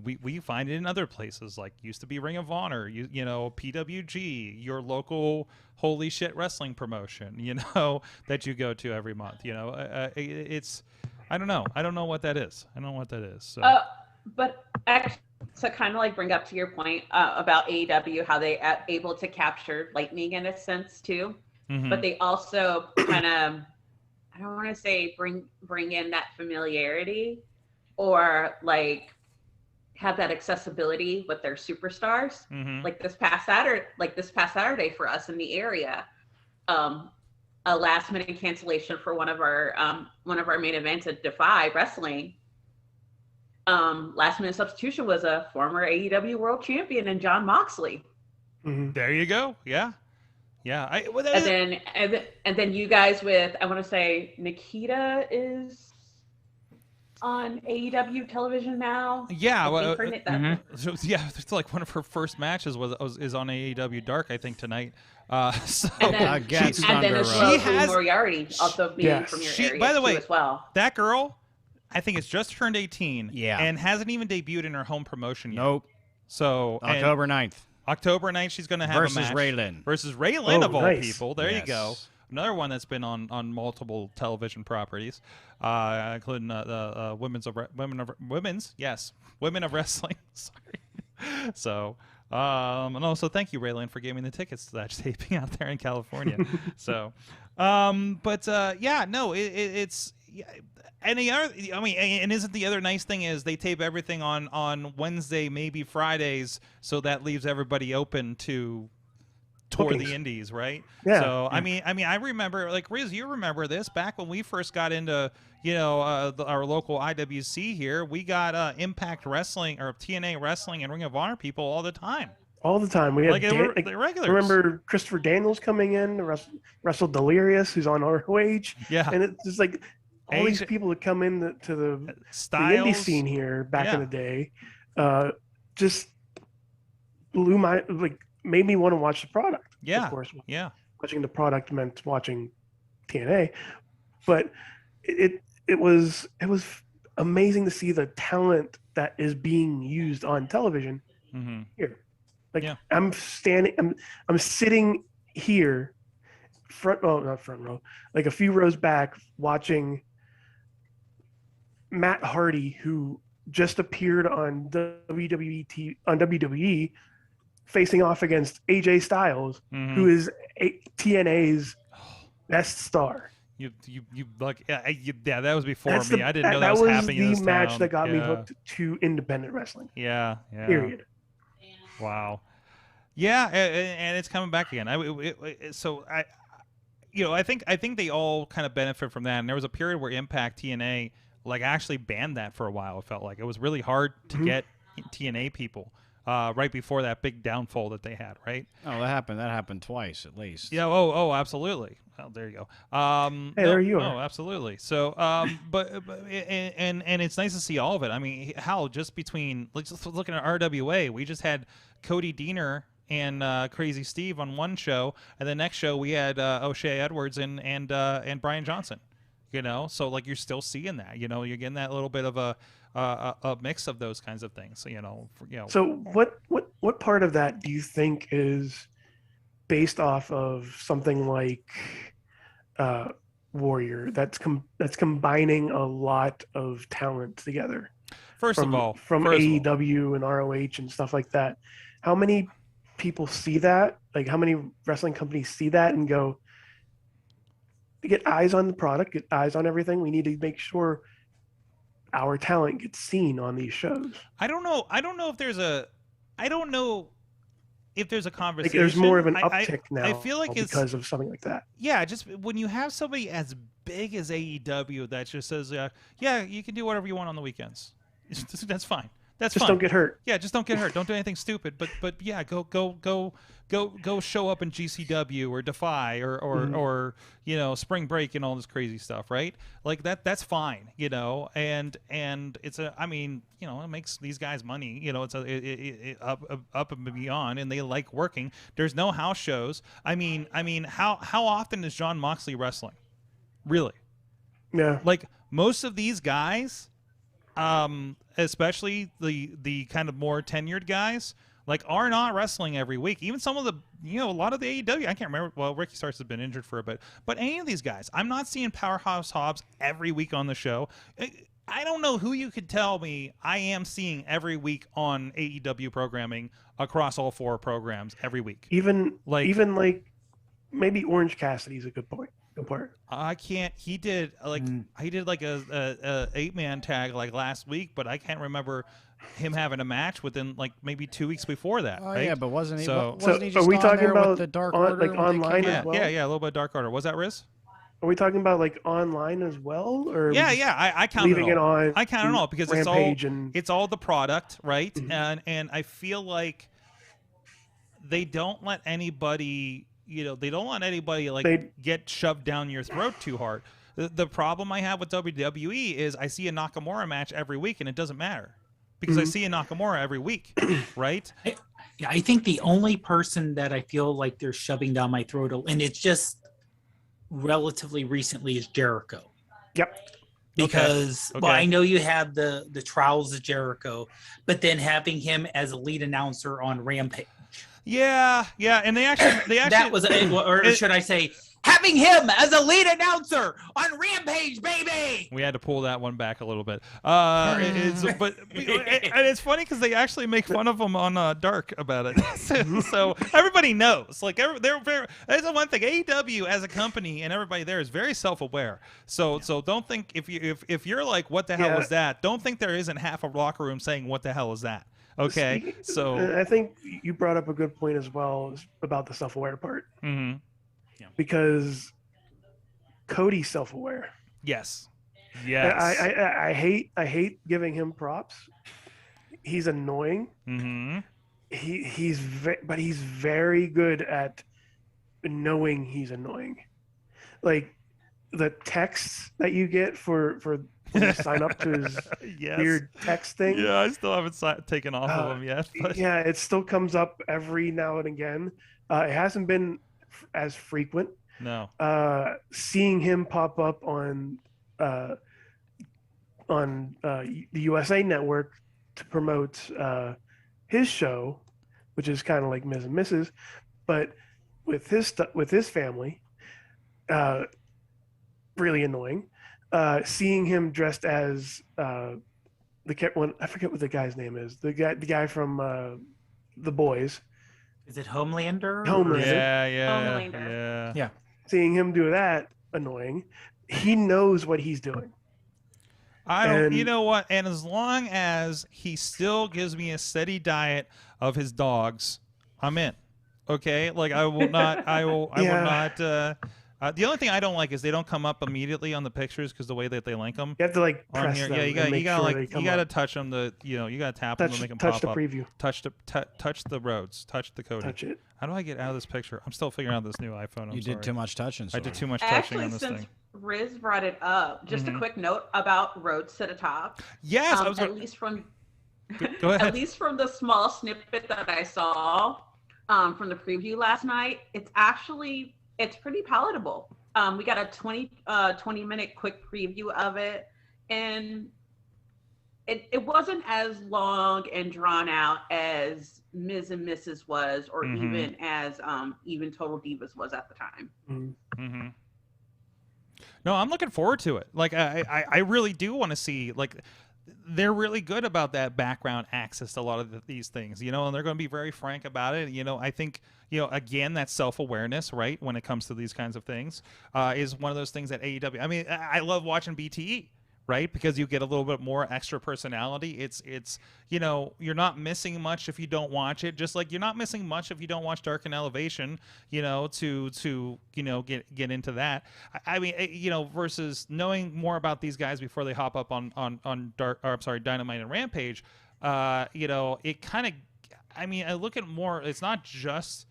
we find it in other places, like used to be Ring of Honor, you know, PWG, your local holy shit wrestling promotion, you know, that you go to every month. You know, it's, I don't know what that is. So. But actually, to kind of like bring up to your point about AEW, how they are able to capture lightning in a sense too, but they also kind of, I don't want to say bring in that familiarity, or like have that accessibility with their superstars. Like this past Saturday for us in the area, a last minute cancellation for one of our main events at Defy Wrestling. Last minute substitution was a former AEW World Champion and Jon Moxley. There you go. Yeah. And then you guys with, I want to say Nikita is on AEW television now. Yeah, so, yeah, it's like one of her first matches is on AEW Dark, I think, tonight. So and then as well, she has Moriarty also being from your area. By the way, as well, that girl, I think, it's just turned 18. Yeah, and hasn't even debuted in her home promotion yet. Nope. So October 9th. October 9th, she's going to have a match versus Raylan of all people. There you go. Another one that's been on multiple television properties, including the Women of Wrestling. Sorry. So, and also thank you, Raylan, for giving me the tickets to that taping out there in California. So, it's. Yeah, and the other, I mean, and isn't the other nice thing is they tape everything on Wednesday, maybe Fridays, so that leaves everybody open to tour the indies, right? Yeah. So I mean, I remember, like, Riz, you remember this back when we first got into, you know, our local IWC here. We got Impact Wrestling or TNA Wrestling and Ring of Honor people all the time. all the time. We had Like, the regulars. remember Christopher Daniels coming in to wrestle Delirious, who's on ROH. Yeah. And it's just like all these people that come in to the indie scene here back in the day, just blew made me want to watch the product. Yeah. Of course. Yeah. Watching the product meant watching TNA, but it was amazing to see the talent that is being used on television here. Like I'm sitting here not front row, like a few rows back watching Matt Hardy, who just appeared on WWE facing off against AJ Styles, who is TNA's best star. You like that was before me. I didn't know that was happening. That was the match that got me hooked to independent wrestling. Yeah. Period. Wow. Yeah, and it's coming back again. I think they all kind of benefit from that. And there was a period where Impact TNA like actually banned that for a while. It felt like it was really hard to get TNA people. Right before that big downfall that they had, right? Oh, that happened twice at least. Yeah. Oh, absolutely. Well, there you go. There you are. Oh, absolutely. So, but it's nice to see all of it. I mean, hell, just between just looking at RWA, we just had Cody Deaner and Crazy Steve on one show, and the next show we had O'Shea Edwards and Brian Johnson. You know, so like you're still seeing that. You know, you're getting that little bit of a mix of those kinds of things. So what part of that do you think is based off of something like Warrior that's combining a lot of talent together? First of all, from AEW and ROH and stuff like that. How many people see that? Like how many wrestling companies see that and go, get eyes on the product, get eyes on everything. We need to make sure our talent gets seen on these shows. I don't know if there's a conversation. Like there's more of an uptick now. I feel like it's because of something like that. Yeah, just when you have somebody as big as AEW that just says, yeah, you can do whatever you want on the weekends. That's fine. That's just fine. Don't get hurt. Yeah, just don't get hurt. Don't do anything stupid. But yeah, go show up in GCW or Defy or Spring Break and all this crazy stuff, right? Like that's fine, and it's it makes these guys money, it's up and beyond, and they like working. There's no house shows. I mean how often is Jon Moxley wrestling? Really? Yeah. Like most of these guys, especially the kind of more tenured guys, like are not wrestling every week. Even some of the, a lot of the AEW, I can't remember. Well, Ricky Starks has been injured for a bit, but any of these guys, I'm not seeing Powerhouse Hobbs every week on the show. I don't know who you could tell me I am seeing every week on AEW programming across all four programs every week. Even maybe Orange Cassidy's a good point. Good part. I can't. He did a 8-man tag like last week, but I can't remember him having a match within like maybe 2 weeks before that. Oh right? yeah, but wasn't he? So wasn't he just are we on talking there about with the Dark Order like when they online came as out? well? Yeah, a little bit of Dark Order. Was that Riz? Are we talking about like online as well, or Yeah. I count leaving it it all. on? I count it all because Rampage it's all the product, right? And I feel like they don't let anybody. They don't want anybody get shoved down your throat too hard. The problem I have with WWE is I see a Nakamura match every week and it doesn't matter because I see a Nakamura every week, right? I think the only person that I feel like they're shoving down my throat, and it's just relatively recently, is Jericho. Yep. Because Okay. well, I know you have the Trials of Jericho, but then having him as a lead announcer on Rampage. Yeah, and they actually that was, or should I say, having him as a lead announcer on Rampage, baby. We had to pull that one back a little bit. And it's funny because they actually make fun of him on Dark about it. So everybody knows. Like they're very. That's the one thing. AEW as a company and everybody there is very self-aware. So don't think if you're like, what the hell is that? Don't think there isn't half a locker room saying, what the hell is that? Okay, so I think you brought up a good point as well about the self-aware part. Mm-hmm. Because Cody's self-aware. Yes. I hate giving him props. He's annoying. Mm-hmm. he's very good at knowing he's annoying. Like the texts that you get for when you sign up to his weird text thing. Yeah, I still haven't taken off of him yet. But... Yeah, it still comes up every now and again. It hasn't been as frequent. No. Seeing him pop up on the USA Network to promote his show, which is kind of like Ms. and Mrs., but with his family, really annoying. Seeing him dressed as the one, I forget what the guy's name is. The guy from The Boys. Is it Homelander? Homelander. Yeah. Seeing him do that, annoying. He knows what he's doing. You know what? And as long as he still gives me a steady diet of his dogs, I'm in. Okay? Like I will not. I will not. The only thing I don't like is they don't come up immediately on the pictures because the way that they link them. You have to like press them. Yeah, you gotta touch them. You gotta tap them to make them pop up. Touch the preview. Touch the roads. Touch the coding. Touch it. How do I get out of this picture? I'm still figuring out this new iPhone. You did too much touching. I did too much touching on this since thing. Riz brought it up, just a quick note about roads to the top. Yes, at least from Go ahead. At least from the small snippet that I saw from the preview last night, it's pretty palatable. We got a 20-minute quick preview of it, and it wasn't as long and drawn out as Ms. and Mrs. was, or even as even Total Divas was at the time. Mm-hmm. No, I'm looking forward to it. Like I really do want to see, like, they're really good about that background access to a lot of these things, you know, and they're going to be very frank about it. You know, I think, you know, again, that self-awareness, right, when it comes to these kinds of things, is one of those things that AEW, I mean, I love watching BTE, right, because you get a little bit more extra personality. It's you know, you're not missing much if you don't watch it, just like you're not missing much if you don't watch Dark and Elevation, you know, to you know, get into that. I mean, you know, versus knowing more about these guys before they hop up on Dynamite and Rampage, you know, it kind of, I mean, I look at more, it's not just,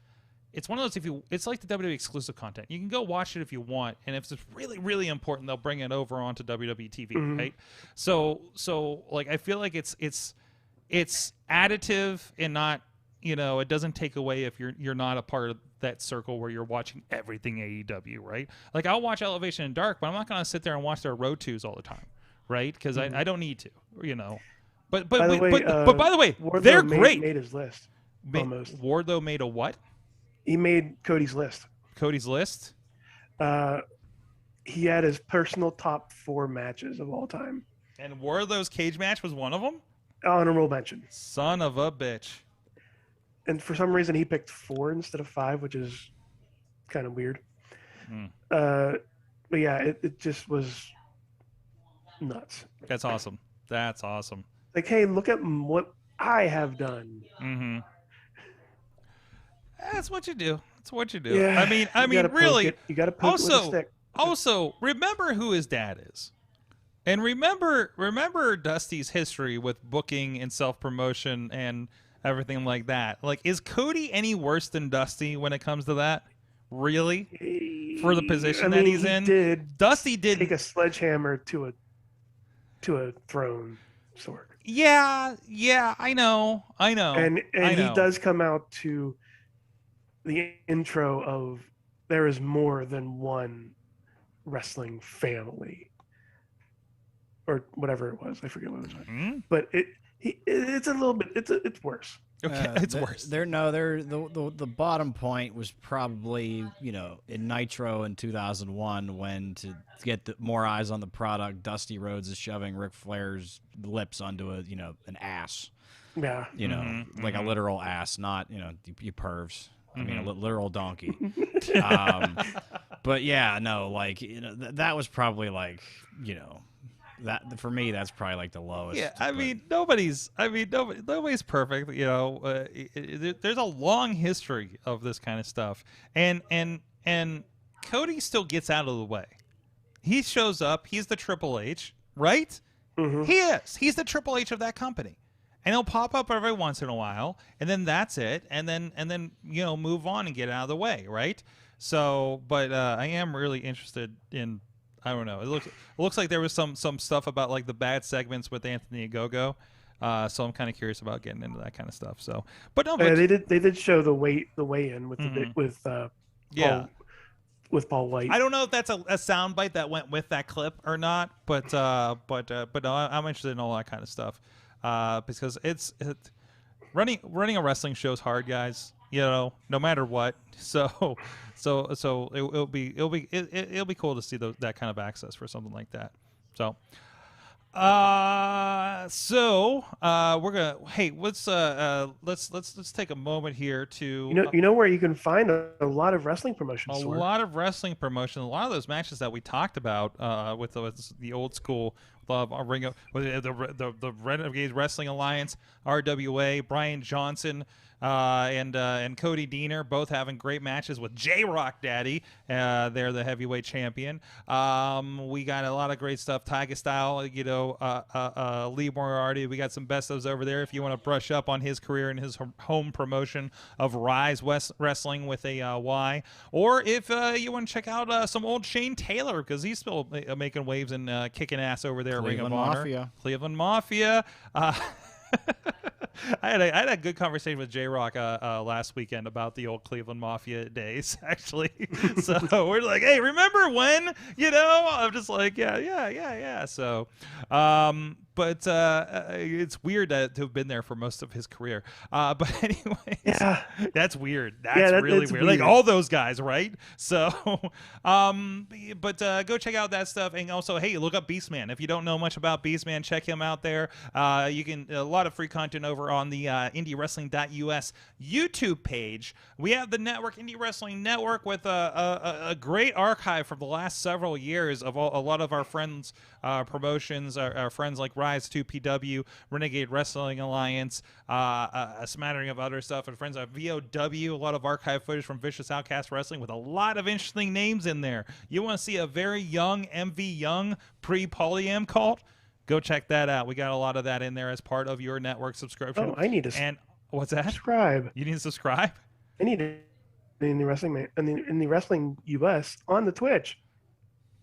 it's one of those, it's like the WWE exclusive content. You can go watch it if you want, and if it's really, really important, they'll bring it over onto WWE TV, right? So like, I feel like it's additive and not, you know, it doesn't take away if you're not a part of that circle where you're watching everything AEW, right? Like, I'll watch Elevation and Dark, but I'm not going to sit there and watch their Road 2s all the time, right? Because I don't need to, you know. But by the way, Wardlow they're great. Made his list. Almost. Wardlow made a what? He made Cody's list. Cody's list? He had his personal top 4 matches of all time. And Wardlow's cage match was one of them? Honorable mention. Son of a bitch. And for some reason, he picked 4 instead of 5, which is kind of weird. But yeah, it just was nuts. That's awesome. That's awesome. Like, hey, look at what I have done. Mm-hmm. That's what you do. That's what you do. Yeah, I mean, really. You got to poke it with a stick. Also, remember who his dad is, and remember Dusty's history with booking and self-promotion and everything like that. Like, is Cody any worse than Dusty when it comes to that? Really? For the position that he's in? Dusty did take a sledgehammer to a throne sword. Yeah, I know. And he does come out to the intro of there is more than one wrestling family, or whatever it was. I forget what it was. But it's a little bit. It's worse. Okay, it's worse. The bottom point was probably, you know, in Nitro in 2001 when, to get more eyes on the product, Dusty Rhodes is shoving Ric Flair's lips onto an ass. Yeah. You know, like a literal ass, not, you know, you pervs. I mean, a literal donkey. But yeah, no, like, you know, that was probably like, you know, that for me, that's probably like the lowest. Yeah, I mean, nobody's perfect. You know, there's a long history of this kind of stuff, and Cody still gets out of the way. He shows up. He's the Triple H, right? He is. He's the Triple H of that company, and he'll pop up every once in a while, and then that's it, and then move on and get out of the way, right? So, but I am really interested in. I don't know. It looks like there was some stuff about like the bad segments with Anthony Ogogo. So I'm kind of curious about getting into that kind of stuff. So, but no, they did show the weigh in with with Paul White. I don't know if that's a soundbite that went with that clip or not, but no, I'm interested in all that kind of stuff because running a wrestling show is hard, guys. No matter what. So it'll be cool to see that kind of access for something like that. So. We're gonna let's take a moment here to you know where you can find a lot of wrestling promotions. A lot of wrestling promotion. A lot of those matches that we talked about with the old school ring of the Renegade Wrestling Alliance, RWA, Brian Johnson. And Cody Deaner both having great matches with J-Rock Daddy. They're the heavyweight champion. We got a lot of great stuff. Tiger Style, Lee Moriarty. We got some best ofs over there if you want to brush up on his career and his home promotion of Rise Wrestling with a Y. Or if you want to check out some old Shane Taylor because he's still making waves and kicking ass over there at Ring of Honor. Cleveland Mafia. I had a good conversation with J-Rock last weekend about the old Cleveland Mafia days, actually. So we're like, hey, remember when? I'm just like, yeah. So, but it's weird to have been there for most of his career. But anyways, that's weird. That's really weird. Like all those guys, right? So, but go check out that stuff. And also, hey, look up Beastman. If you don't know much about Beastman, check him out there. You can a lot of free content over on the IndieWrestling.us YouTube page. We have the network, Indie Wrestling Network, with a great archive from the last several years of a lot of our friends' promotions, our friends like Rise 2PW, Renegade Wrestling Alliance, a smattering of other stuff, and friends at VOW, a lot of archive footage from Vicious Outcast Wrestling with a lot of interesting names in there. You want to see a very young MV Young pre-Polyam cult? Go check that out. We got a lot of that in there as part of your network subscription. Oh, I need to. And what's that? Subscribe. You need to subscribe. I need to in the wrestling US on the Twitch.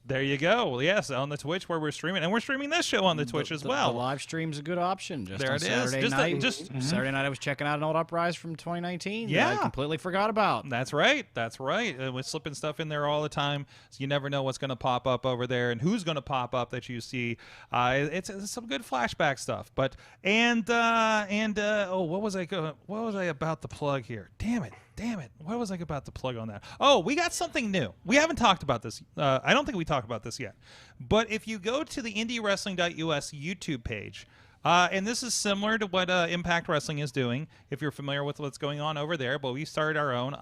There you go. Yes, on the Twitch where we're streaming, and we're streaming this show on the Twitch as well. The live stream's a good option. Just there on it is. Saturday night. Saturday night, I was checking out an old Uprise from 2019. Yeah, that I completely forgot about. That's right. That's right. We're slipping stuff in there all the time, so you never know what's going to pop up over there and who's going to pop up that you see. It's some good flashback stuff. But what was I about to plug here? Damn it. What was I about to plug on that? Oh, we got something new. We haven't talked about this. I don't think we talked about this yet. But if you go to the IndieWrestling.us YouTube page, and this is similar to what Impact Wrestling is doing, if you're familiar with what's going on over there, but we started our own.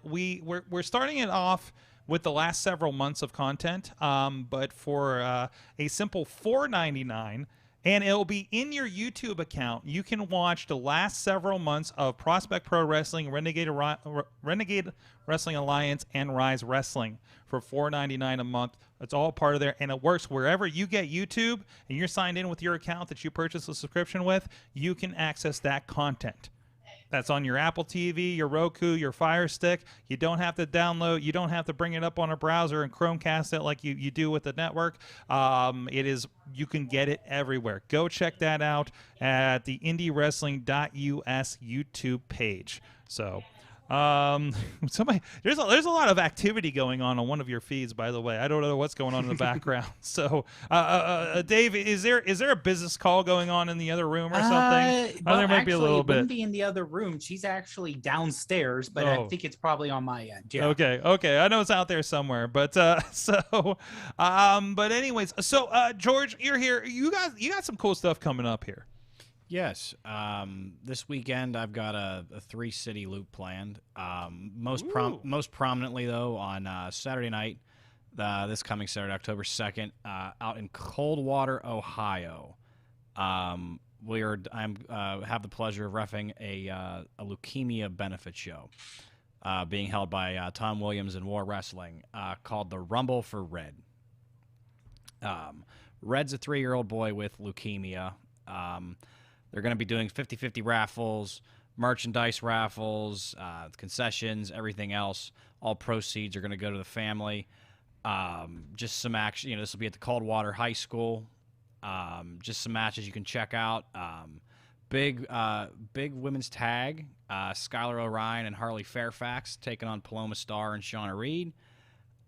We're starting it off with the last several months of content, but for a simple $4.99, and it'll be in your YouTube account. You can watch the last several months of Prospect Pro Wrestling, Renegade Wrestling Alliance, and Rise Wrestling for $4.99 a month. It's all part of there, and it works wherever you get YouTube, and you're signed in with your account that you purchased a subscription with. You can access that content. That's on your Apple TV, your Roku, your Fire Stick. You don't have to download. You don't have to bring it up on a browser and Chromecast it like you do with the network. You can get it everywhere. Go check that out at the IndieWrestling.us YouTube page. So, there's a lot of activity going on one of your feeds, by the way. I don't know what's going on in the background. So, Dave, is there a business call going on in the other room or something? There might be a little bit. It wouldn't be in the other room. She's actually downstairs, but I think it's probably on my end. Yeah. Okay. I know it's out there somewhere, but but anyways, so George, you're here. You got some cool stuff coming up here. Yes. This weekend I've got a 3-city loop planned. Most prominently though on Saturday night, this coming Saturday, October 2nd, out in Coldwater, Ohio. I have the pleasure of reffing a leukemia benefit show being held by Tom Williams and War Wrestling called the Rumble for Red. Red's a 3-year-old boy with leukemia. They're going to be doing 50-50 raffles, merchandise raffles, concessions, everything else. All proceeds are going to go to the family. Just some action. This will be at the Coldwater High School. Just some matches you can check out. Big women's tag. Skylar O'Ryan and Harley Fairfax taking on Paloma Star and Shauna Reed.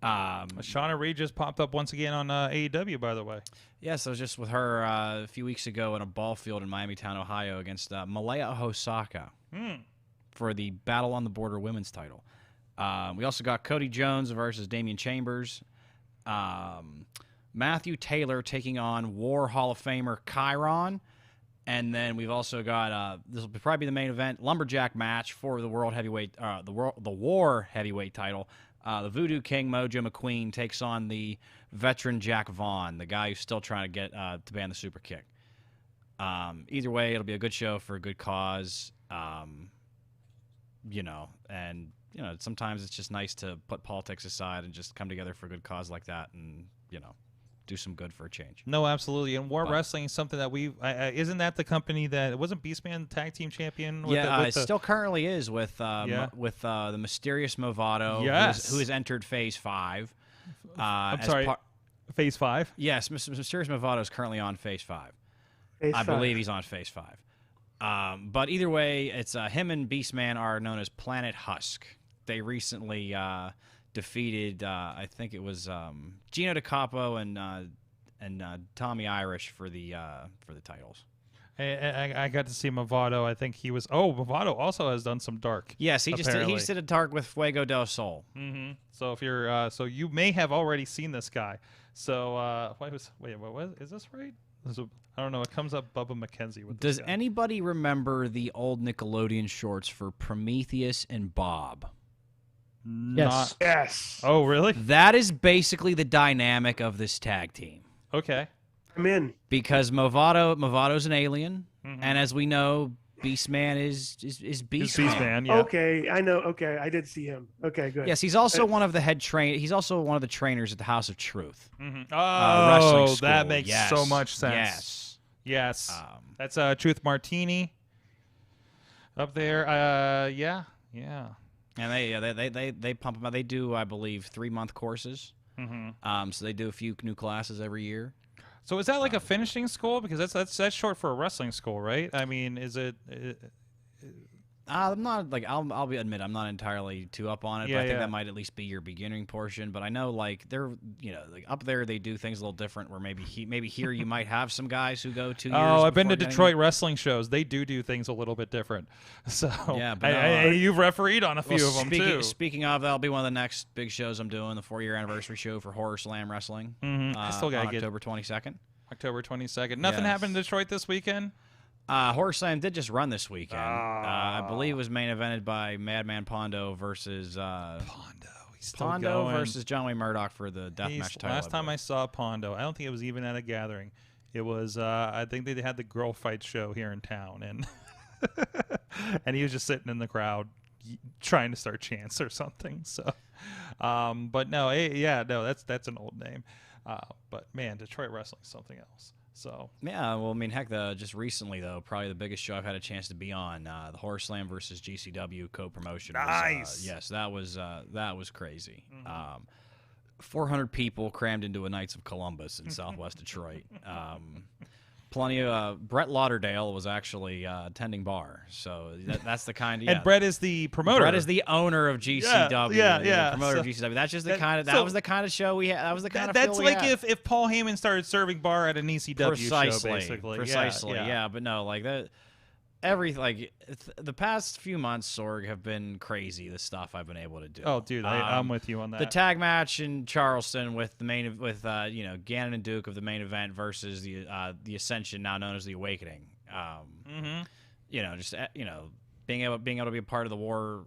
Shauna Reed just popped up once again on AEW, by the way. Yes, I was just with her a few weeks ago in a ball field in Miamitown, Ohio, against Malaya Hosaka for the Battle on the Border women's title. We also got Cody Jones versus Damian Chambers. Matthew Taylor taking on War Hall of Famer Chiron. And then we've also got this will probably be the main event lumberjack match for the world heavyweight, the War heavyweight title. The Voodoo King Mojo McQueen takes on the veteran Jack Vaughn, the guy who's still trying to get to ban the super kick. Either way, it'll be a good show for a good cause. Sometimes it's just nice to put politics aside and just come together for a good cause like that, and do some good for a change. No, absolutely. And War Wrestling is something that isn't that the company that wasn't Beastman the tag team champion? It still currently is with the mysterious Movado, who has entered Phase 5. I'm sorry, Phase 5? Yes, mysterious Movado is currently on Phase 5. I believe he's on Phase 5. But either way, it's him and Beastman are known as Planet Husk. They recently defeated, I think it was Gino DiCapo and Tommy Irish for the titles. I got to see Movado. I think he was. Oh, Movado also has done some dark. Yes, he just did a dark with Fuego del Sol. Mm-hmm. So if you're, so you may have already seen this guy. So is this right? I don't know. It comes up Bubba McKenzie with. Does anybody remember the old Nickelodeon shorts for Prometheus and Bob? Yes. Yes. Oh, really? That is basically the dynamic of this tag team. Okay. I'm in. Because Movado's an alien, and as we know, Beastman is Beastman. Yeah. Okay, I know. Okay, I did see him. Okay, good. Yes, he's also one of the He's also one of the trainers at the House of Truth. Oh, that makes so much sense. Yes. That's Truth Martini up there. Yeah. And they pump them out. They do, I believe, 3-month courses. So they do a few new classes every year. So is that like a finishing school? Because that's short for a wrestling school, right? I mean, is it? I'm not I'll admit I'm not entirely too up on it, but I think that might at least be your beginning portion. But I know they're up there they do things a little different. Where maybe here you might have some guys who go 2 years. Oh, I've been to Detroit wrestling shows. They do things a little bit different. So yeah, but you've refereed on a few of them too. Speaking of, that'll be one of the next big shows I'm doing, the 4-year anniversary show for Horror Slam Wrestling. I still gotta get October 22nd. October 22nd. Nothing happened in Detroit this weekend. Horror Slam did just run this weekend. I believe it was main evented by Madman Pondo versus Pondo versus John Wayne Murdoch for the deathmatch title. Last time I saw Pondo, I don't think it was even at a gathering. It was I think they had the Girl Fight show here in town, and and he was just sitting in the crowd trying to start chants or something. So, but no, that's an old name. But man, Detroit wrestling's something else. So yeah, well, I mean, heck, just recently though, probably the biggest show I've had a chance to be on, the Horror Slam versus GCW co-promotion. Nice. Yes, that was crazy. 400 people crammed into a Knights of Columbus in Southwest Detroit. Plenty of Brett Lauderdale was actually attending bar, so that's the kind of. And Brett is the promoter. Brett is the owner of GCW. Yeah. The promoter of GCW. That's just the kind of. That was the kind of show we had. That was the kind of. That's feel we like had. if Paul Heyman started serving bar at an ECW show, basically. Precisely. Yeah, but no, like that. The past few months, Sorg, have been crazy. The stuff I've been able to do. Oh, dude, I'm with you on that. The tag match in Charleston with Gannon and Duke of the main event versus the Ascension, now known as the Awakening. Being able to be a part of the War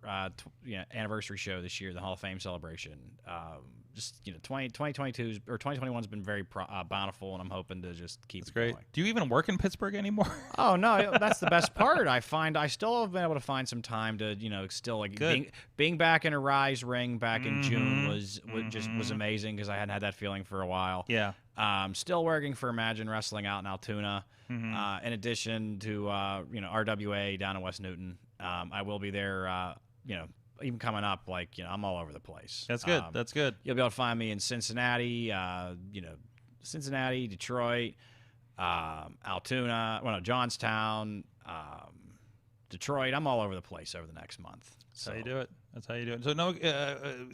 anniversary show this year, the Hall of Fame celebration. just 2022 or 2021 has been very bountiful, and I'm hoping to just keep. That's great. Going. Do you even work in Pittsburgh anymore? Oh no, that's the best part. I still have been able to find some time to still like being back in a Rise ring back in June was amazing because I hadn't had that feeling for a while. Yeah. Still working for Imagine Wrestling out in Altoona. In addition to RWA down in West Newton. I will be there. Even coming up, I'm all over the place. That's good. That's good. You'll be able to find me in Cincinnati, Cincinnati, Detroit, Altoona, Johnstown, Detroit. I'm all over the place over the next month. That's how you do it. That's how you do it. So no,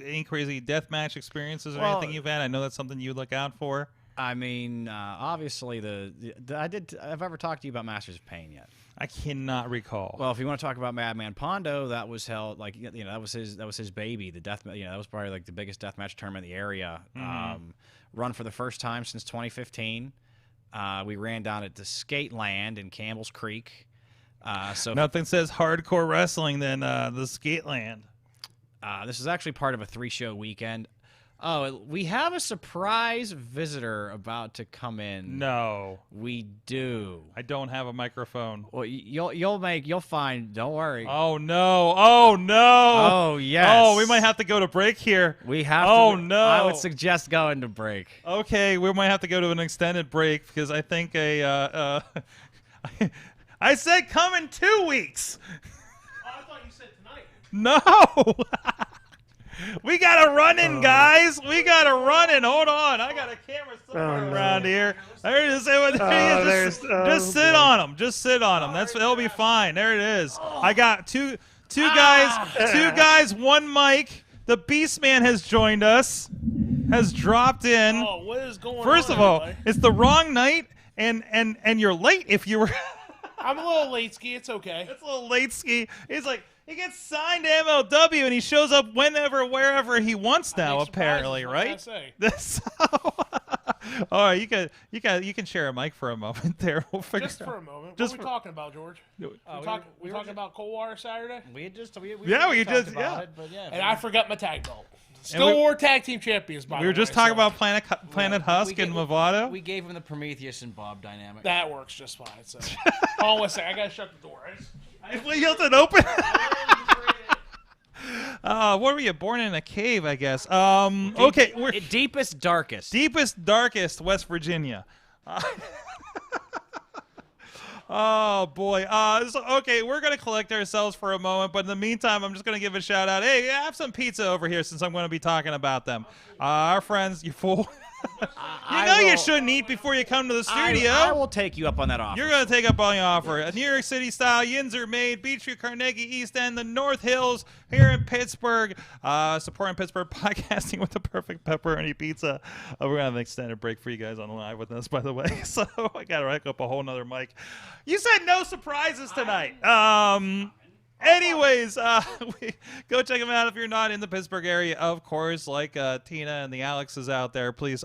any crazy deathmatch experiences or anything you've had? I know that's something you look out for. I mean, obviously, I've ever talked to you about Masters of Pain yet? I cannot recall. Well, if you want to talk about Madman Pondo, that was held that was his baby. The death, that was probably like the biggest deathmatch tournament in the area. Run for the first time since 2015. We ran down at the Skateland in Campbell's Creek. So nothing says hardcore wrestling than the Skateland. This is actually part of a 3-show weekend. Oh, we have a surprise visitor about to come in. No, we do. I don't have a microphone. Well, you'll find. Don't worry. Oh no! Oh no! Oh yes! Oh, we might have to go to break here. We have. Oh to, no! I would suggest going to break. Okay, we might have to go to an extended break because I think I said come in 2 weeks. Oh, I thought you said tonight. No. We got a running, guys. We got a running. Hold on. I got a camera somewhere around here. There it is. Just sit on them. Just sit on them. It'll be fine. There it is. I got two guys, one mic. The Beastman has joined us. Has dropped in. Oh, what is going on? First of all, it's the wrong night, and you're late if you were. I'm a little late ski. It's okay. It's a little late ski. He's like. He gets signed to MLW and he shows up whenever, wherever he wants now. Apparently, right? All right, you can share a mic for a moment there. We'll figure. Just for a moment. What are we talking about, George? We talking about Coldwater Saturday. We just about it, but yeah. And I forgot my tag belt. Still war tag team champions. By we were just talking about Planet Husk and Movado. We gave him the Prometheus and Bob dynamic. That works just fine. So, hold on a second. I gotta shut the door. We left it open. What were you? Born in a cave, I guess. Okay, we're deepest, darkest, West Virginia. Oh boy. Okay, we're gonna collect ourselves for a moment, but in the meantime, I'm just gonna give a shout out. Hey, have some pizza over here since I'm gonna be talking about them. Our friends, you fool. You shouldn't eat before you come to the studio. I will take you up on that offer. You're going to take up on the offer. A New York City style yins are made. Beachview, Carnegie, East End, the North Hills here in Pittsburgh. Supporting Pittsburgh podcasting with the perfect pepperoni pizza. We're going to have an extended break for you guys on live with us, by the way. So I got to rack up a whole nother mic. You said no surprises tonight. Anyways, go check them out if you're not in the Pittsburgh area. Of course, like Tina and the Alexes out there, please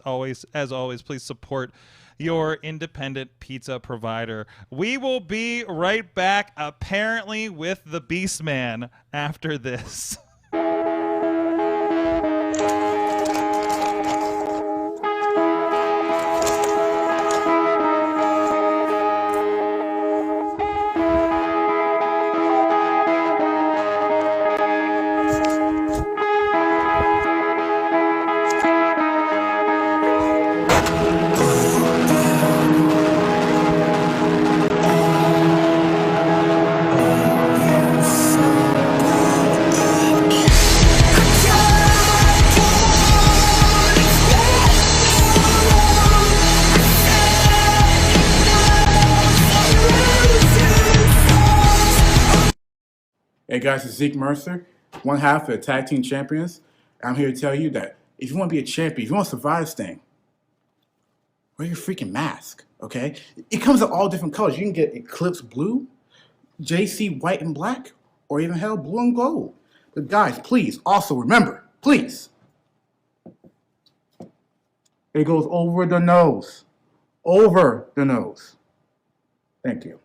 as always, please support your independent pizza provider. We will be right back, apparently, with the Beastman after this. Hey guys, it's Zeke Mercer, one half of the Tag Team Champions. I'm here to tell you that if you want to be a champion, if you want to survive this thing, wear your freaking mask, okay? It comes in all different colors. You can get Eclipse Blue, JC White and Black, or even hell, Blue and Gold. But guys, please, also remember, please, it goes over the nose. Over the nose. Thank you.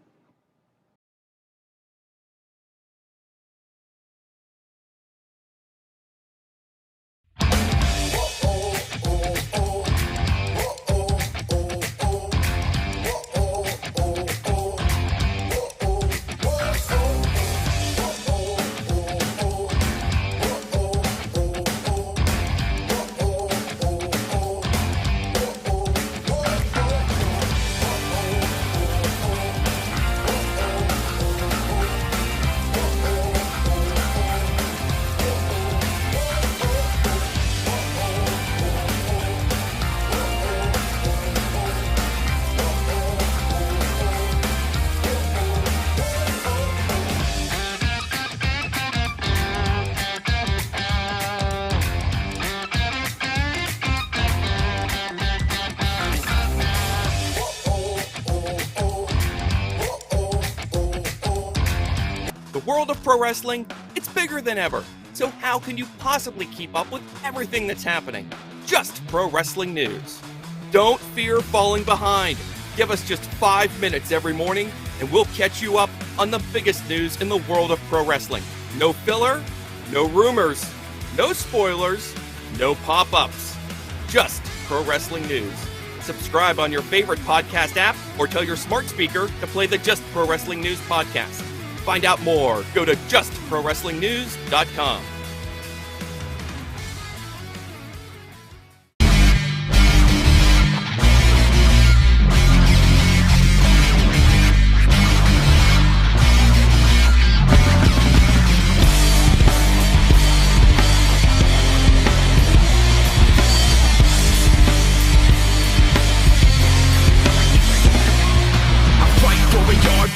world of pro wrestling, it's bigger than ever. So how can you possibly keep up with everything that's happening? Just pro wrestling news. Don't fear falling behind. Give us just 5 minutes every morning, and we'll catch you up on the biggest news in the world of pro wrestling. No filler, no rumors, no spoilers, no pop-ups. Just pro wrestling news. Subscribe on your favorite podcast app or tell your smart speaker to play the Just Pro Wrestling News podcast. Find out more. Go to justprowrestlingnews.com.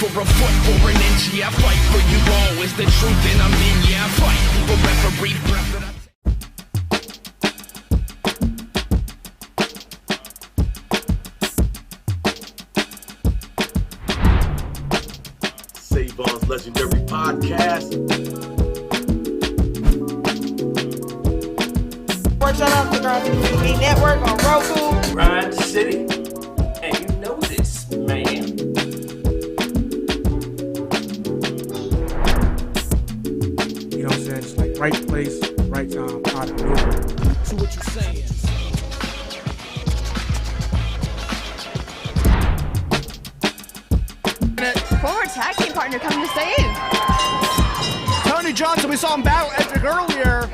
For a foot, for an inch, yeah, I fight for you all. It's the truth and I'm in, yeah, I fight for referee Savon's Legendary Podcast. Shout out to Grind TV Network on Roku. Grind City. And you know this, man. You know what I'm saying? It's like right place, right time, out of nowhere. So what you saying? Former tag team partner coming to save. Tony Johnson, we saw him battle Edric earlier,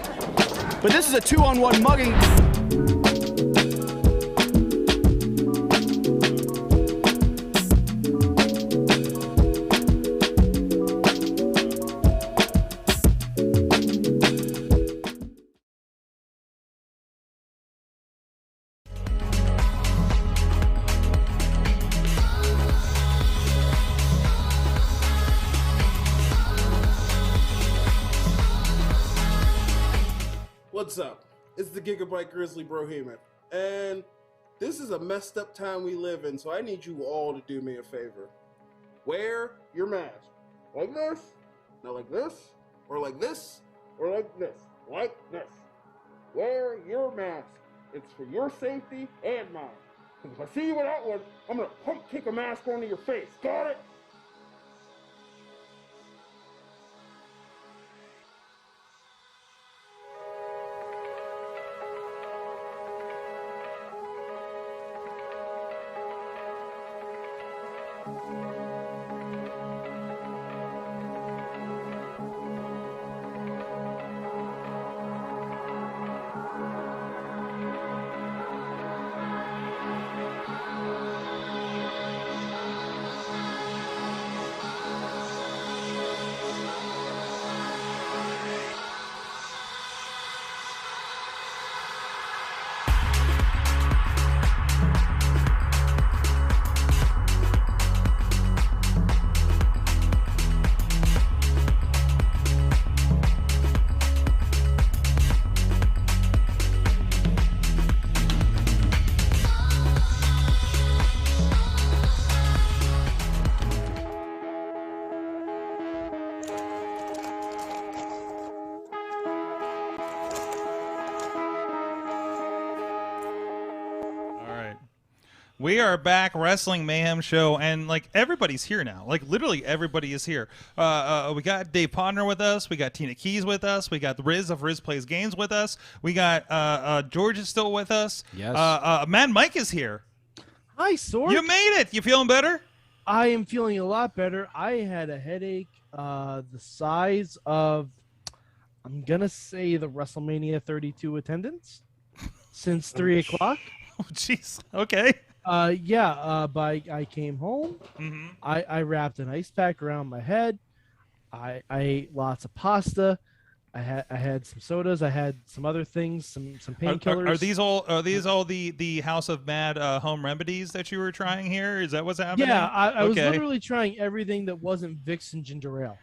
but this is a 2-on-1 mugging. What's up? It's the Gigabyte Grizzly Brohemian, and this is a messed up time we live in, so I need you all to do me a favor. Wear your mask. Like this, not like this, or like this, or like this, like this. Wear your mask. It's for your safety and mine. Because if I see you without one, I'm gonna pump kick a mask onto your face. Got it? We are back, Wrestling Mayhem show, and like everybody's here now. Like literally everybody is here. We got Dave Podner with us. We got Tina Keys with us. We got Riz of Riz Plays Games with us. We got George is still with us. Yes. Mad Mike is here. Hi, Sorg. You made it. You feeling better? I am feeling a lot better. I had a headache the size of, I'm gonna say, the WrestleMania 32 attendance since 3 o'clock. Oh, jeez. Okay. But I came home. Mm-hmm. I wrapped an ice pack around my head. I ate lots of pasta. I had some sodas. I had some other things, some painkillers. Are these all the House of Mad home remedies that you were trying here? Is that what's happening? Yeah, I was literally trying everything that wasn't Vicks and ginger ale.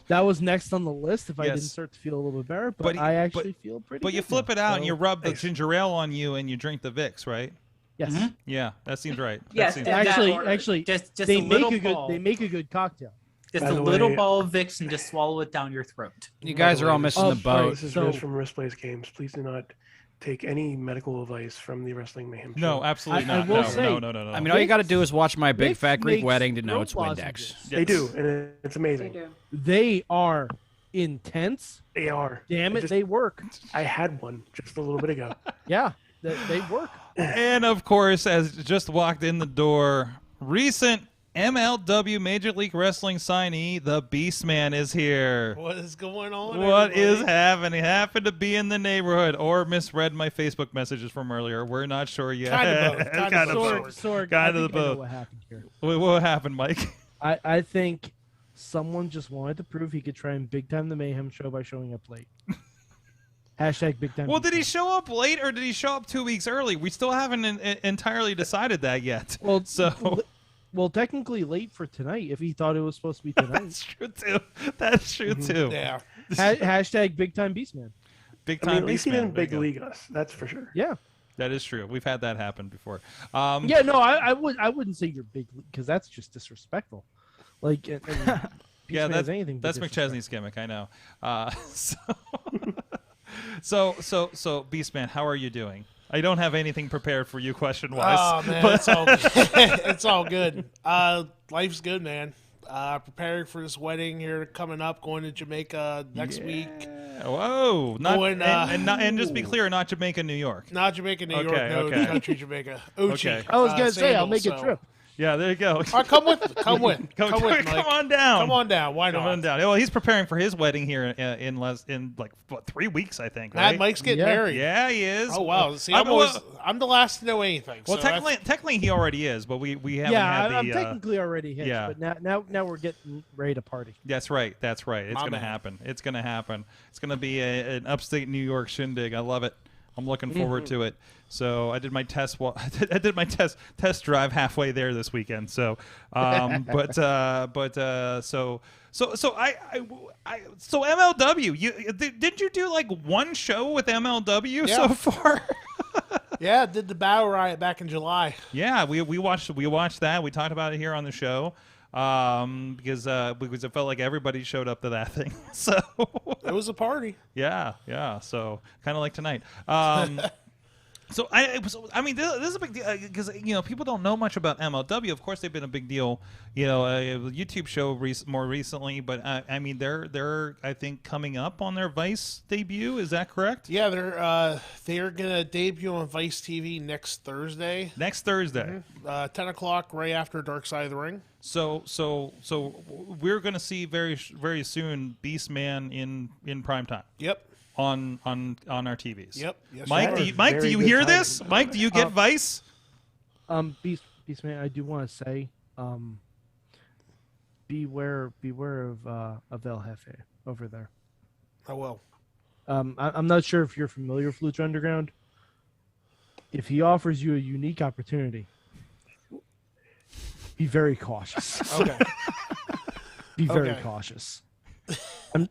That was next on the list if I didn't start to feel a little bit better, but I actually feel pretty good. But you flip it out and you rub the Thanks. ginger ale on you and you drink the Vicks, right? Yes. Mm-hmm. Yeah, that seems right. Yes, that seems actually, just they a make little a good ball. they make a good cocktail. Just By a the little way- ball of Vicks and just swallow it down your throat. You guys are all missing the boat. This is Riz from Wrestplace Games. Please do not take any medical advice from the Wrestling Mayhem show. No, absolutely I not. will No, say- no, no, no, no. I mean, all you got to do is watch my Big Vicks Fat Greek makes Wedding to know throat it's Windex. lozenges. They do, and it's amazing. They are intense. They are. Damn it, they work. I had one just a little bit ago. Yeah, they work. And of course, as just walked in the door, recent MLW Major League Wrestling signee, the Beastman, is here. What is going on? What is everybody? happening? Happened to be in the neighborhood or misread my Facebook messages from earlier. We're not sure yet. Kind of both. Kind of Sorg, both. Sorg, Kind I of think I know both. what happened here. What happened, Mike? I think someone just wanted to prove he could try and big time the Mayhem show by showing up late. Hashtag big time. Well, did he show up late or did he show up 2 weeks early? We still haven't entirely decided that yet. Well, so well, technically late for tonight if he thought it was supposed to be tonight. That's true too. That's true too. Yeah. Hashtag big time Beastman. Big I mean, time at least he Beastman. didn't There you big go. league us. That's for sure. Yeah. That is true. We've had that happen before. Yeah, no, I wouldn't say you're big because that's just disrespectful. Like, Yeah, Beastman that's is anything but that's McChesney's gimmick. I know. So Beastman, how are you doing? I don't have anything prepared for you question wise. Oh man, it's all it's all good. Life's good, man. Preparing for this wedding here coming up. Going to Jamaica next week. Whoa! Not, Going, and just be clear, not Jamaica, New York. Not Jamaica, New York. Okay, No, okay. country Jamaica. Uchi. Okay. I was gonna say I'll Sandals, make a so- trip. Yeah, there you go. Come with. Come with, Come Mike. on down. Come on down. Why Come not? on down. Well, he's preparing for his wedding here in like what 3 weeks, I think. Mad Right? Mike's getting married. Yeah, he is. Oh wow! See, I'm I'm the last to know anything. Well, so that's- technically he already is, but we haven't Yeah, had the. I'm technically already hitched, yeah. but now we're getting ready to party. That's right. That's right. It's My gonna man. happen. It's gonna happen. It's gonna be an upstate New York shindig. I love it. I'm looking forward to it. So I did my test. I did my test drive halfway there this weekend. So, so MLW. Didn't you do like one show with MLW Yeah. so far? Yeah, did the Battle Riot back in July. Yeah, we watched that. We talked about it here on the show because it felt like everybody showed up to that thing. So It was a party. yeah. So kind of like tonight. So I mean, this is a big deal because people don't know much about MLW. Of course, they've been a big deal, a YouTube show more recently. But I mean, they're I think coming up on their Vice debut. Is that correct? Yeah, they're gonna debut on Vice TV next Thursday. Next Thursday, 10 o'clock, right after Dark Side of the Ring. So we're gonna see very soon Beastman in prime time. Yep. On our TVs. Yep. Yes, Mike, sir. do you hear this? Mike, do you get Vice? Beastman, I do want to say, beware of El Jefe over there. I will. I'm not sure if you're familiar with Lucha Underground. If he offers you a unique opportunity, be very cautious. Okay. Be very Okay. cautious.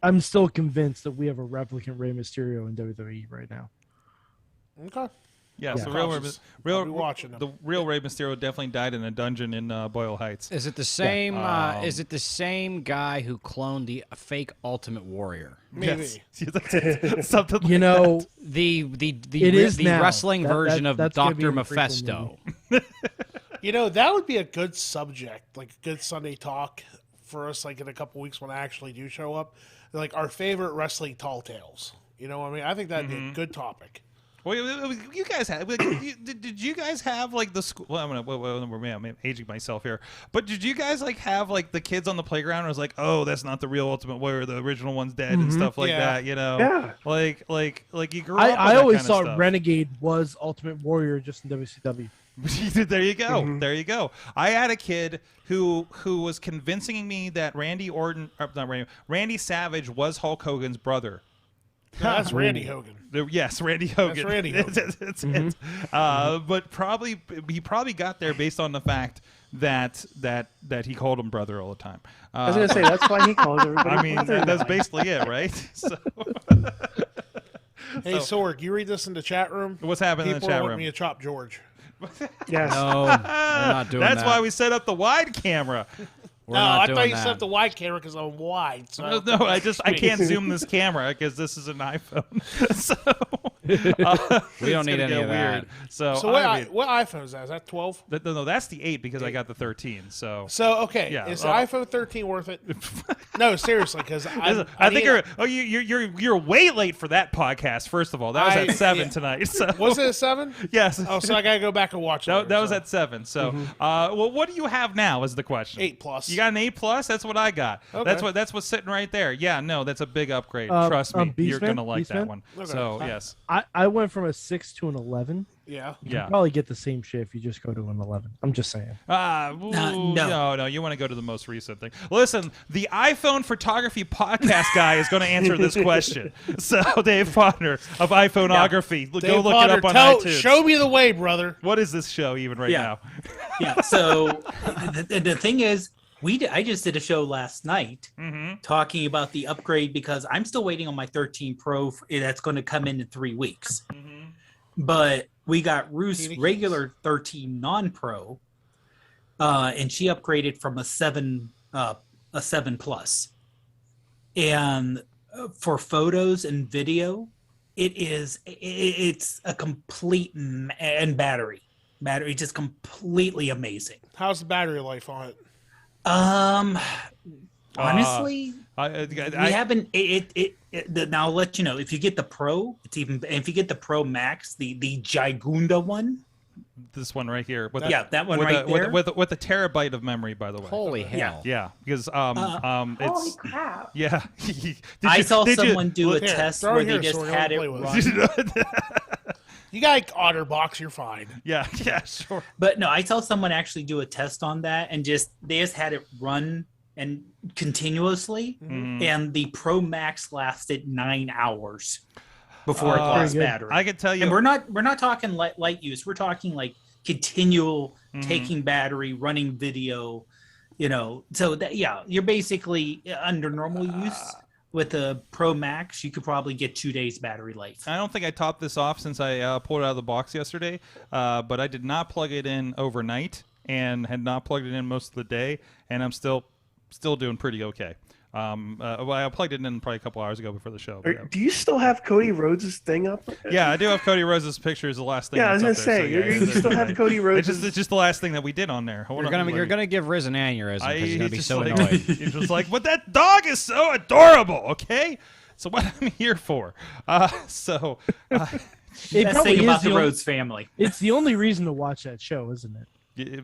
I'm still convinced that we have a replicant Rey Mysterio in WWE right now. Okay. Yeah, Yeah. so I'll be watching them. the real Rey Mysterio definitely died in a dungeon in Boyle Heights. Is it the same? Is it the same guy who cloned the fake Ultimate Warrior? Maybe. Yes. Something like the it is now. wrestling version of that's gonna be Dr. in the prequel Mephisto. That would be a good subject, like a good Sunday talk for us, like in a couple weeks when I actually do show up. Like our favorite wrestling tall tales. You know what I mean? I think that'd be a good topic. Well, you guys had. Did you guys have like the school? Well, I'm aging myself here. But did you guys like have like the kids on the playground? And it was like, oh, that's not the real Ultimate Warrior. The original one's dead and stuff like that. Yeah. Like you grew up. I always kind thought of stuff. Renegade was Ultimate Warrior just in WCW. There you go. There you go. I had a kid who was convincing me that Randy Savage was Hulk Hogan's brother. No, that's Randy Hogan. Yes, Randy Hogan. That's Randy Hogan. It's it. But he probably got there based on the fact that he called him brother all the time. I was gonna say that's why he calls everybody. I mean, brother that's now. basically it, right? So. Hey, Sorg, you read this in the chat room? What's happening in the People chat want room? me to chop George. Yes. No, we're not doing That's that. why we set up the wide camera. No, I thought you set the wide camera because I'm wide. So No, I can't zoom this camera because this is an iPhone. So we don't need any of that. Weird. So what iPhone is that? Is that 12? No, that's the 8 because I got the 13. So okay, yeah. Is the iPhone 13 worth it? No, seriously, because I think you're way late for that podcast. First of all, that was at 7 tonight. So. Was it at 7? Yes. Oh, so I gotta go back and watch it. That was at 7. So, well, what do you have now? Is the question. 8+. You got an 8+? That's what I got. Okay. That's what's sitting right there. Yeah, no, that's a big upgrade. Trust me, you're gonna like that one. Okay. So yes. I went from a 6 to an 11. Yeah. You can probably get the same shit if you just go to an 11. I'm just saying. No. You want to go to the most recent thing. Listen, the iPhone photography podcast guy is going to answer this question. So, Dave Potter of iPhoneography, go look it up on iTunes. Show me the way, brother. What is this show even right now? Yeah. So the thing is, I just did a show last night talking about the upgrade because I'm still waiting on my 13 Pro that's going to come in 3 weeks. But we got Ruth's regular 13 non-Pro, and she upgraded from a 7 Plus. And for photos and video, it's a complete and battery just completely amazing. How's the battery life on it? Honestly, we haven't. Now I'll let you know if you get the Pro. If you get the Pro Max, the Gigunda one. This one right here. That one right there. With a terabyte of memory, by the way. Holy hell! Yeah, because Holy it's crap! yeah. I saw someone do a test where they just had it run. You got OtterBox, you're fine. Yeah, sure. But no, I saw someone actually do a test on that, and they just had it run and continuously, and the Pro Max lasted 9 hours before it lost battery. I can tell you, and we're not talking light use. We're talking like continual taking battery, running video. So that you're basically under normal use. With a Pro Max, you could probably get 2 days battery life. I don't think I topped this off since I pulled it out of the box yesterday, but I did not plug it in overnight and had not plugged it in most of the day, and I'm still doing pretty okay. I plugged it in probably a couple hours ago before the show. Do you still have Cody Rhodes' thing up? Yeah, I do have Cody Rhodes' picture as the last thing. Yeah, I was that's gonna up say there, you still have Cody Rhodes. It's just the last thing that we did on there. You're gonna give Riz an aneurysm because he's gonna be so like, annoyed. He's just like, but that dog is so adorable. Okay, so what I'm here for. Best thing about the Rhodes family. It's the only reason to watch that show, isn't it?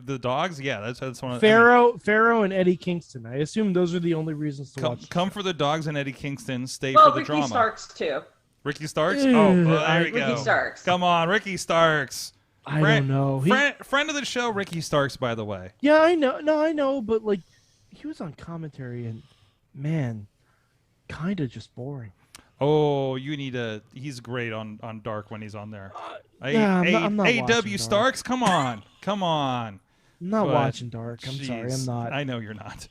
The dogs, yeah, that's one. Pharaoh and Eddie Kingston. I assume those are the only reasons to watch. Come for the dogs and Eddie Kingston. Stay for the drama. Ricky Starks too. Ricky Starks. There we go. Ricky Starks. Come on, Ricky Starks. I don't know. Friend of the show, Ricky Starks, by the way. Yeah, I know. No, I know, but like, he was on commentary, and man, kind of just boring. Oh, you need a. He's great on Dark when he's on there. I'm not AEW Starks, come on. I'm not watching Dark. I'm sorry, I'm not. I know you're not.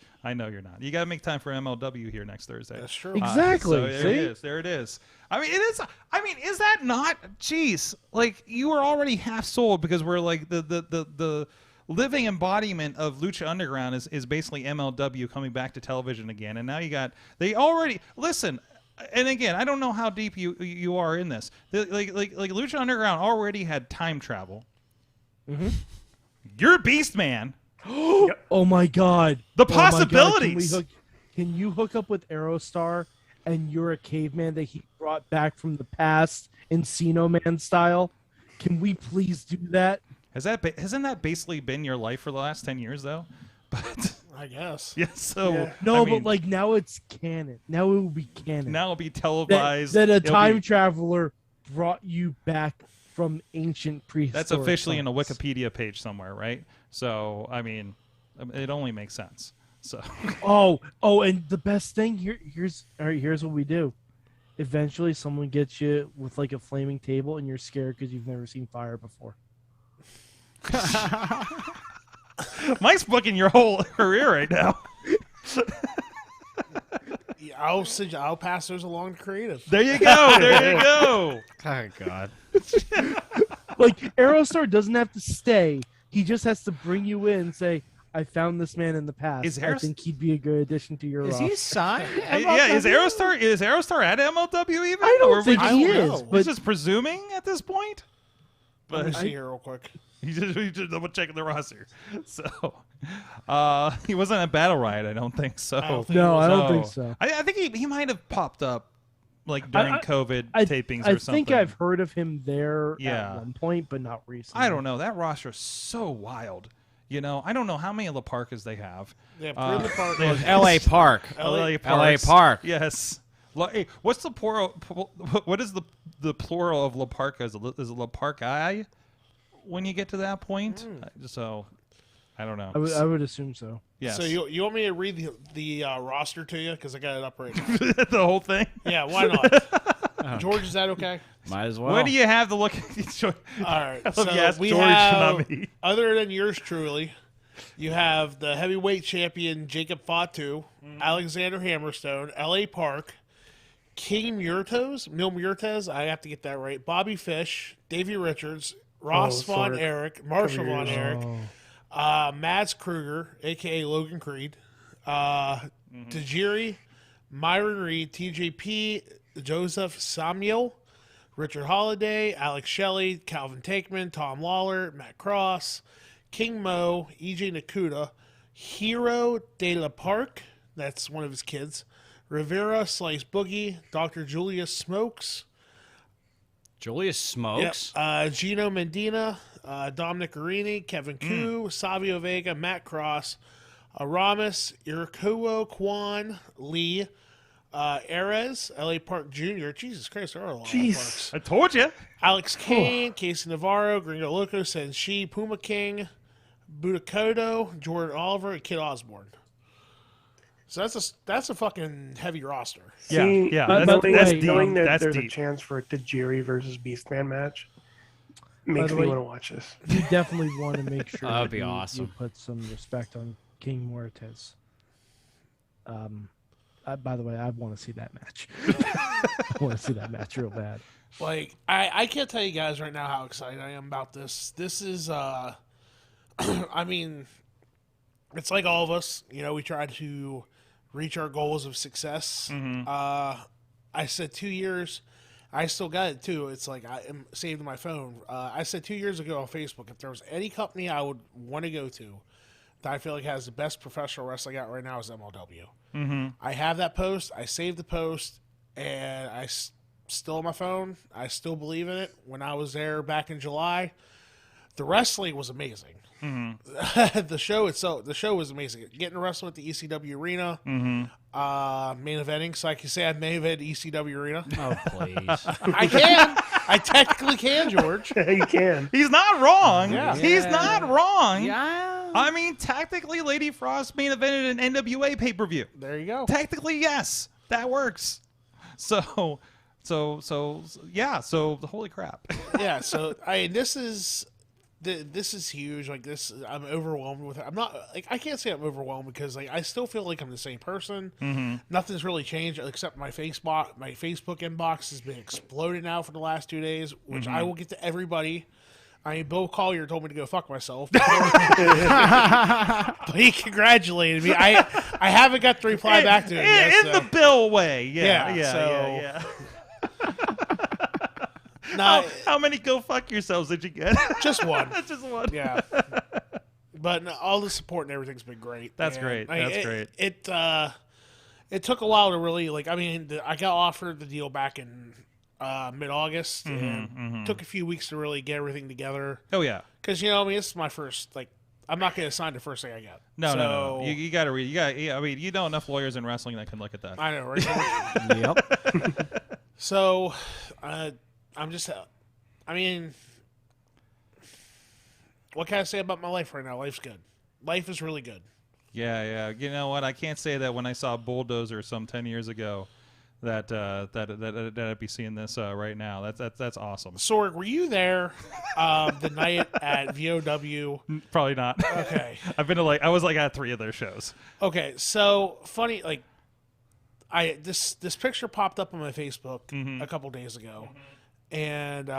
You got to make time for MLW here next Thursday. That's true. Exactly. So there it is. I mean, it is. I mean, is that not? Jeez, like you were already half sold because we're like the living embodiment of Lucha Underground is basically MLW coming back to television again, and now they already listen. And again, I don't know how deep you are in this. Like Lucha Underground already had time travel. You're Beastman. Oh my God! The possibilities. Can you hook up with Aerostar, and you're a caveman that he brought back from the past, Encino Man style? Can we please do that? Hasn't that basically been your life for the last 10 years though? But I guess. Yeah. So no, but like now it's canon. Now it will be canon. Now it'll be televised. That a time traveler brought you back from ancient prehistoric. That's officially times. in a Wikipedia page somewhere, right? So I mean, it only makes sense. So. And the best thing here's what we do. Eventually, someone gets you with like a flaming table, and you're scared because you've never seen fire before. Mike's booking your whole career right now. Yeah, I'll pass those along to creative. There you go. Oh God. Like Aerostar doesn't have to stay. He just has to bring you in and say, I found this man in the past. Is I think he'd be a good addition to your Is roster. he signed? Yeah, is Aerostar at MLW even? I don't Or think we he just- is, We're but- just presuming at this point. Let me But see here real quick. he just double checking the roster. So, he wasn't at Battle Riot. I don't think so. I don't think No, I don't think so. I think he might have popped up like during COVID tapings or I something. think I've heard of him there Yeah. at one point, but not recently. I don't know. That roster is so wild. You know, I don't know how many La Parkas they have. Yeah, put in the park. they- LA Park. LA LA Park. Yes. Hey, what's the plural? What is the plural of La Parka? Is it La Parkai? When you get to that point, so I don't know. I would assume so. Yes. So you want me to read the roster to you because I got it up right now. The whole thing. Yeah, why not? George, is that okay? Might as well. What do you have to look at? All right. I love So you asked we George have, Tsunami. other than yours truly, you have the heavyweight champion Jacob Fatu, Alexander Hammerstone, LA Park, King Mil Muertes, I have to get that right, Bobby Fish, Davey Richards, Ross Von sorry. Erich, Marshall Come here. Von Erich, Mads Kruger, a.k.a. Logan Creed, Tajiri, Myron Reed, TJP, Joseph Samuel, Richard Holiday, Alex Shelley, Calvin Takeman, Tom Lawler, Matt Cross, King Mo, EJ Nakuda, Hero De La Park, that's one of his kids, Rivera, Slice Boogie, Dr. Julius Smokes, Julius Smokes? Gino Medina, Dominic Arini, Kevin Koo, Savio Vega, Matt Cross, Aramis, Irakuo Kwan, Lee, Erez, LA Park Jr. Jesus Christ, there are a lot of Parks. I told you. Alex Kane, Casey Navarro, Gringo Loco, Senshi, Puma King, Budakoto, Jordan Oliver, and Kid Osborne. So that's a fucking heavy roster. See, yeah, knowing that That's there's a deep. chance for a Tajiri versus Beastman match makes the me way, want to watch this. You definitely want to make sure That'd be you awesome. put some respect on King Muertes. By the way, I want to see that match. I want to see that match real bad. Like, I can't tell you guys right now how excited I am about this. This is, I mean, it's like all of us. You know, we try to reach our goals of success. I said 2 years. I still got it, too. It's like I am saved in my phone. I said 2 years ago on Facebook, if there was any company I would want to go to that I feel like has the best professional wrestling out right now is MLW. I have that post. I saved the post, and still on my phone. I still believe in it. When I was there back in July, the wrestling was amazing. The show was amazing. Getting to wrestle at the ECW arena, main eventing, so I can say I main event ECW arena. Oh, please. I can. I technically can, George. You can. He's not wrong. Yeah. He's not wrong. Yeah. I mean, technically, Lady Frost main evented an NWA pay-per-view. There you go. Technically, yes, that works. So yeah. So holy crap. Yeah. So this is huge. Like this, I'm overwhelmed with it. I'm not like I can't say I'm overwhelmed because like I still feel like I'm the same person. Nothing's really changed except my Facebook inbox has been exploding now for the last 2 days, which I will get to everybody. I mean, Bill Collier told me to go fuck myself, but he congratulated me. I haven't got the reply back to him yet. In the Bill way. Yeah. How many go fuck yourselves did you get? Just one. Just one. Yeah. But no, all the support and everything's been great. That's And, great. I mean, That's great. It took a while to really like. I mean, I got offered the deal back in mid-August, and took a few weeks to really get everything together. Oh yeah. Because I mean, this is my first like. I'm not going to sign the first thing I got. No. You got to read. I mean, you know enough lawyers in wrestling that can look at that. I know, right? Yep. So, I'm just. I mean, what can I say about my life right now? Life's good. Life is really good. Yeah. You know what? I can't say that when I saw Bulldozer some 10 years ago, that I'd be seeing this right now. That's awesome. Sorg, were you there the night at VOW? Probably not. Okay. I was at 3 of their shows. Okay, so funny, like this picture popped up on my Facebook a couple days ago, and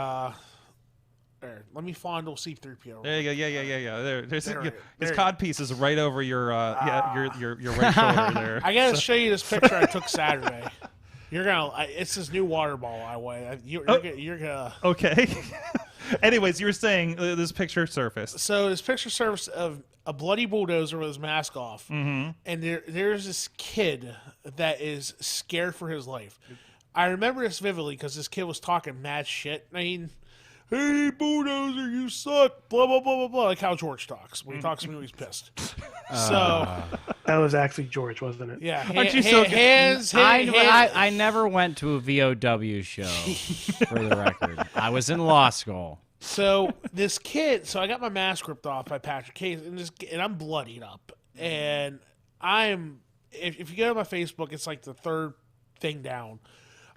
There, let me fondle C-3PO. There you go. Yeah. There's There his you cod piece is right over your your right shoulder there. I gotta show you this picture I took Saturday. You're gonna. It's this new water ball I weigh. You're gonna. Okay. Anyways, you were saying this picture surfaced. So this picture surfaced of a bloody bulldozer with his mask off, Mm-hmm. and there's this kid that is scared for his life. I remember this vividly because this kid was talking mad shit. I mean, hey, bulldozer, you suck. Blah blah blah blah blah. Like how George talks when he talks to me when he's pissed. So that was actually George, wasn't it? yeah, Aren't you so hands. I never went to a VOW show, for the record. I was in law school. So this kid, so I got my mask ripped off by Patrick Case, and I'm bloodied up. And if you go to my Facebook, it's like the third thing down.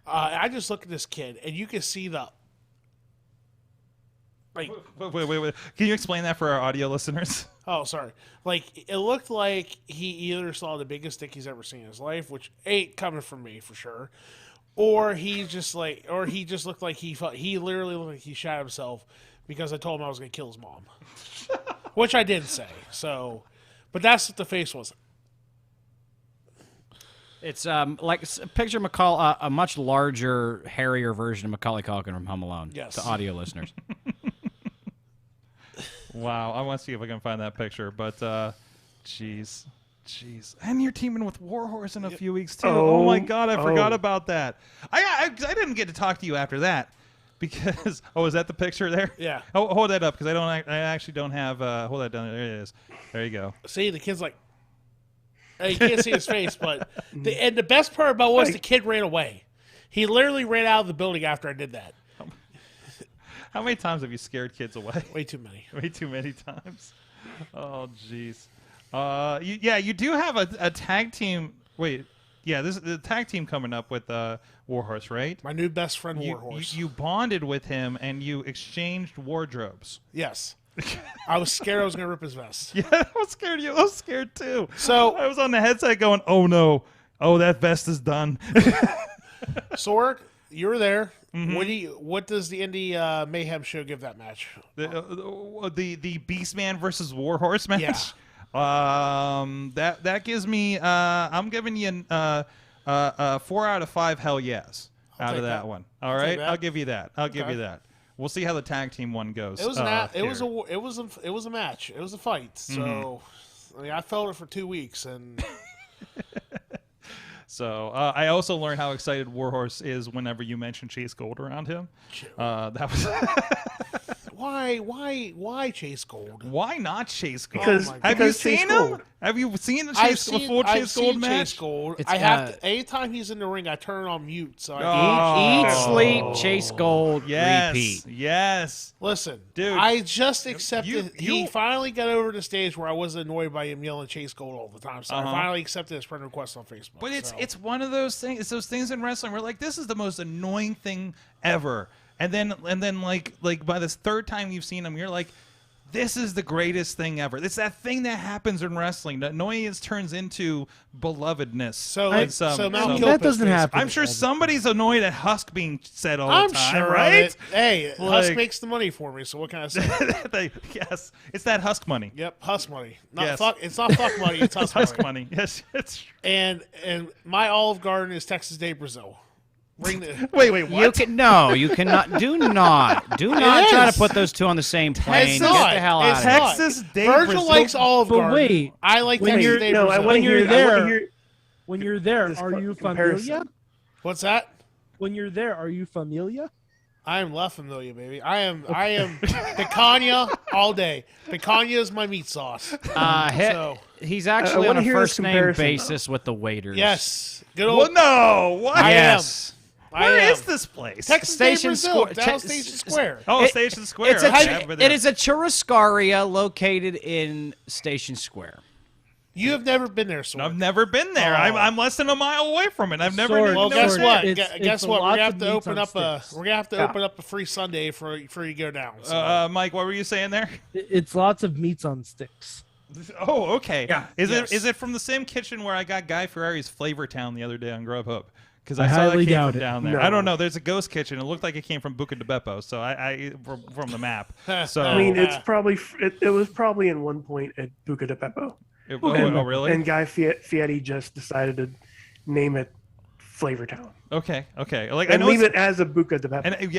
I just look at this kid, and you can see the like. Wait. Can you explain that for our audio listeners? Oh, sorry. Like it looked like he either saw the biggest dick he's ever seen in his life, which ain't coming from me for sure. Or he just looked like he literally looked like he shot himself because I told him I was going to kill his mom, which I didn't say. So, but that's what the face was. It's like picture Macaulay, a much larger, hairier version of Macaulay Culkin from Home Alone. Yes. To audio listeners. Wow, I want to see if I can find that picture, but jeez. And you're teaming with Warhorse in a few weeks too. Oh my God, I forgot about that. I didn't get to talk to you after that because is that the picture there? Yeah. Oh, hold that up because I actually don't have hold that down. There it is. There you go. See, the kid's like, you can't see his face, but the best part about it was the kid ran away. He literally ran out of the building after I did that. How many times have you scared kids away? Way too many. Way too many times. Oh jeez. You do have a tag team. Wait, this is the tag team coming up with Warhorse, right? My new best friend, Warhorse. You bonded with him and you exchanged wardrobes. Yes. I was scared I was going to rip his vest. Yeah, I was scared of you. I was scared too. So I was on the headset going, "Oh no, that vest is done." Sorg, you were there. Mm-hmm. What does the Indie Mayhem show give that match? The Beastman versus Warhorse match. Yeah. That gives me. I'm giving you 4 out of 5 hell yes out of that one. All right, I'll give you that. I'll give you that. We'll see how the tag team one goes. It was a match. It was a fight. So I mean, I felt it for 2 weeks and. So I also learned how excited Warhorse is whenever you mention Chase Gold around him. That was why Chase Gold? Why not Chase Gold? Have you seen him? Have you seen the full Chase Gold match? Chase Gold. I have to. Anytime he's in the ring, I turn it on mute. So Eat, sleep, Chase Gold, repeat. Yes. Listen, dude, I just accepted. He finally got over the stage where I wasn't annoyed by him yelling Chase Gold all the time. So I finally accepted his friend request on Facebook. But it's one of those things. It's those things in wrestling where like this is the most annoying thing ever. And then like by this third time you've seen him, you're like, this is the greatest thing ever. It's that thing that happens in wrestling. That annoyance turns into belovedness. That doesn't happen. I'm sure somebody's annoyed at Husk being said all the time, sure right? Hey, Husk makes the money for me, so what can I say? Yes, it's that Husk money. Yep, Husk money. Yes. It's not fuck money. It's Husk money. Husk money. Yes, it's true. And my Olive Garden is Texas Day Brazil. Wait, what? You cannot. Do not try to put those two on the same plane. Get the hell out of here. Texas Day Virgil Brazil. likes Olive Garden. But wait, I like Texas Day Brazil. When you're there, are you familia? What's that? When you're there, are you familia? I am La Familia, baby. I am picanha all day. Picanha is my meat sauce. He's actually on a first name basis with the waiters. Yes. Good old. Well, no. What? Yes. Where is this place? Texas Station Square. Station Square. Oh, Station Square. It is a churrascaria located in Station Square. You have never been there, Sword. I've never been there. I'm less than a mile away from it. I've never. Well, guess what? Guess what? We're lots gonna have of to meats open on up a. sticks. We're gonna have to open up a free Sunday for you to go down. So. Mike, what were you saying there? It's lots of meats on sticks. Oh, okay. Yeah. Is it from the same kitchen where I got Guy Fieri's Flavor Town the other day on Grubhub? Because I I saw highly it came doubt from it. down there. No. I don't know. There's a ghost kitchen. It looked like it came from Buca de Beppo. So I from the map. So I mean, it's probably it was probably in one point at Buca de Beppo. Oh, really? And Guy Fieri just decided to name it Flavortown. Okay. Like And I know leave it's- it as a Buca de Beppo. And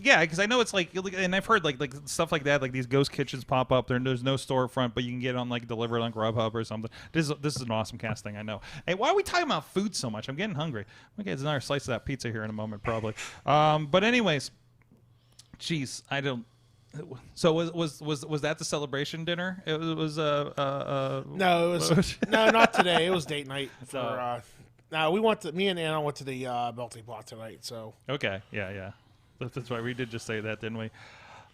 yeah, because I know it's like, and I've heard like stuff like that, like these ghost kitchens pop up. There's no storefront, but you can get on like delivered on Grubhub or something. This is an awesome casting, I know. Hey, why are we talking about food so much? I'm getting hungry. Okay, there's another slice of that pizza here in a moment, probably. But anyways, jeez, I don't. So was that the celebration dinner? It was No, it was no, not today. It was date night for. No, me and Anna went to the melting pot tonight. So okay, yeah. That's right. We did just say that, didn't we?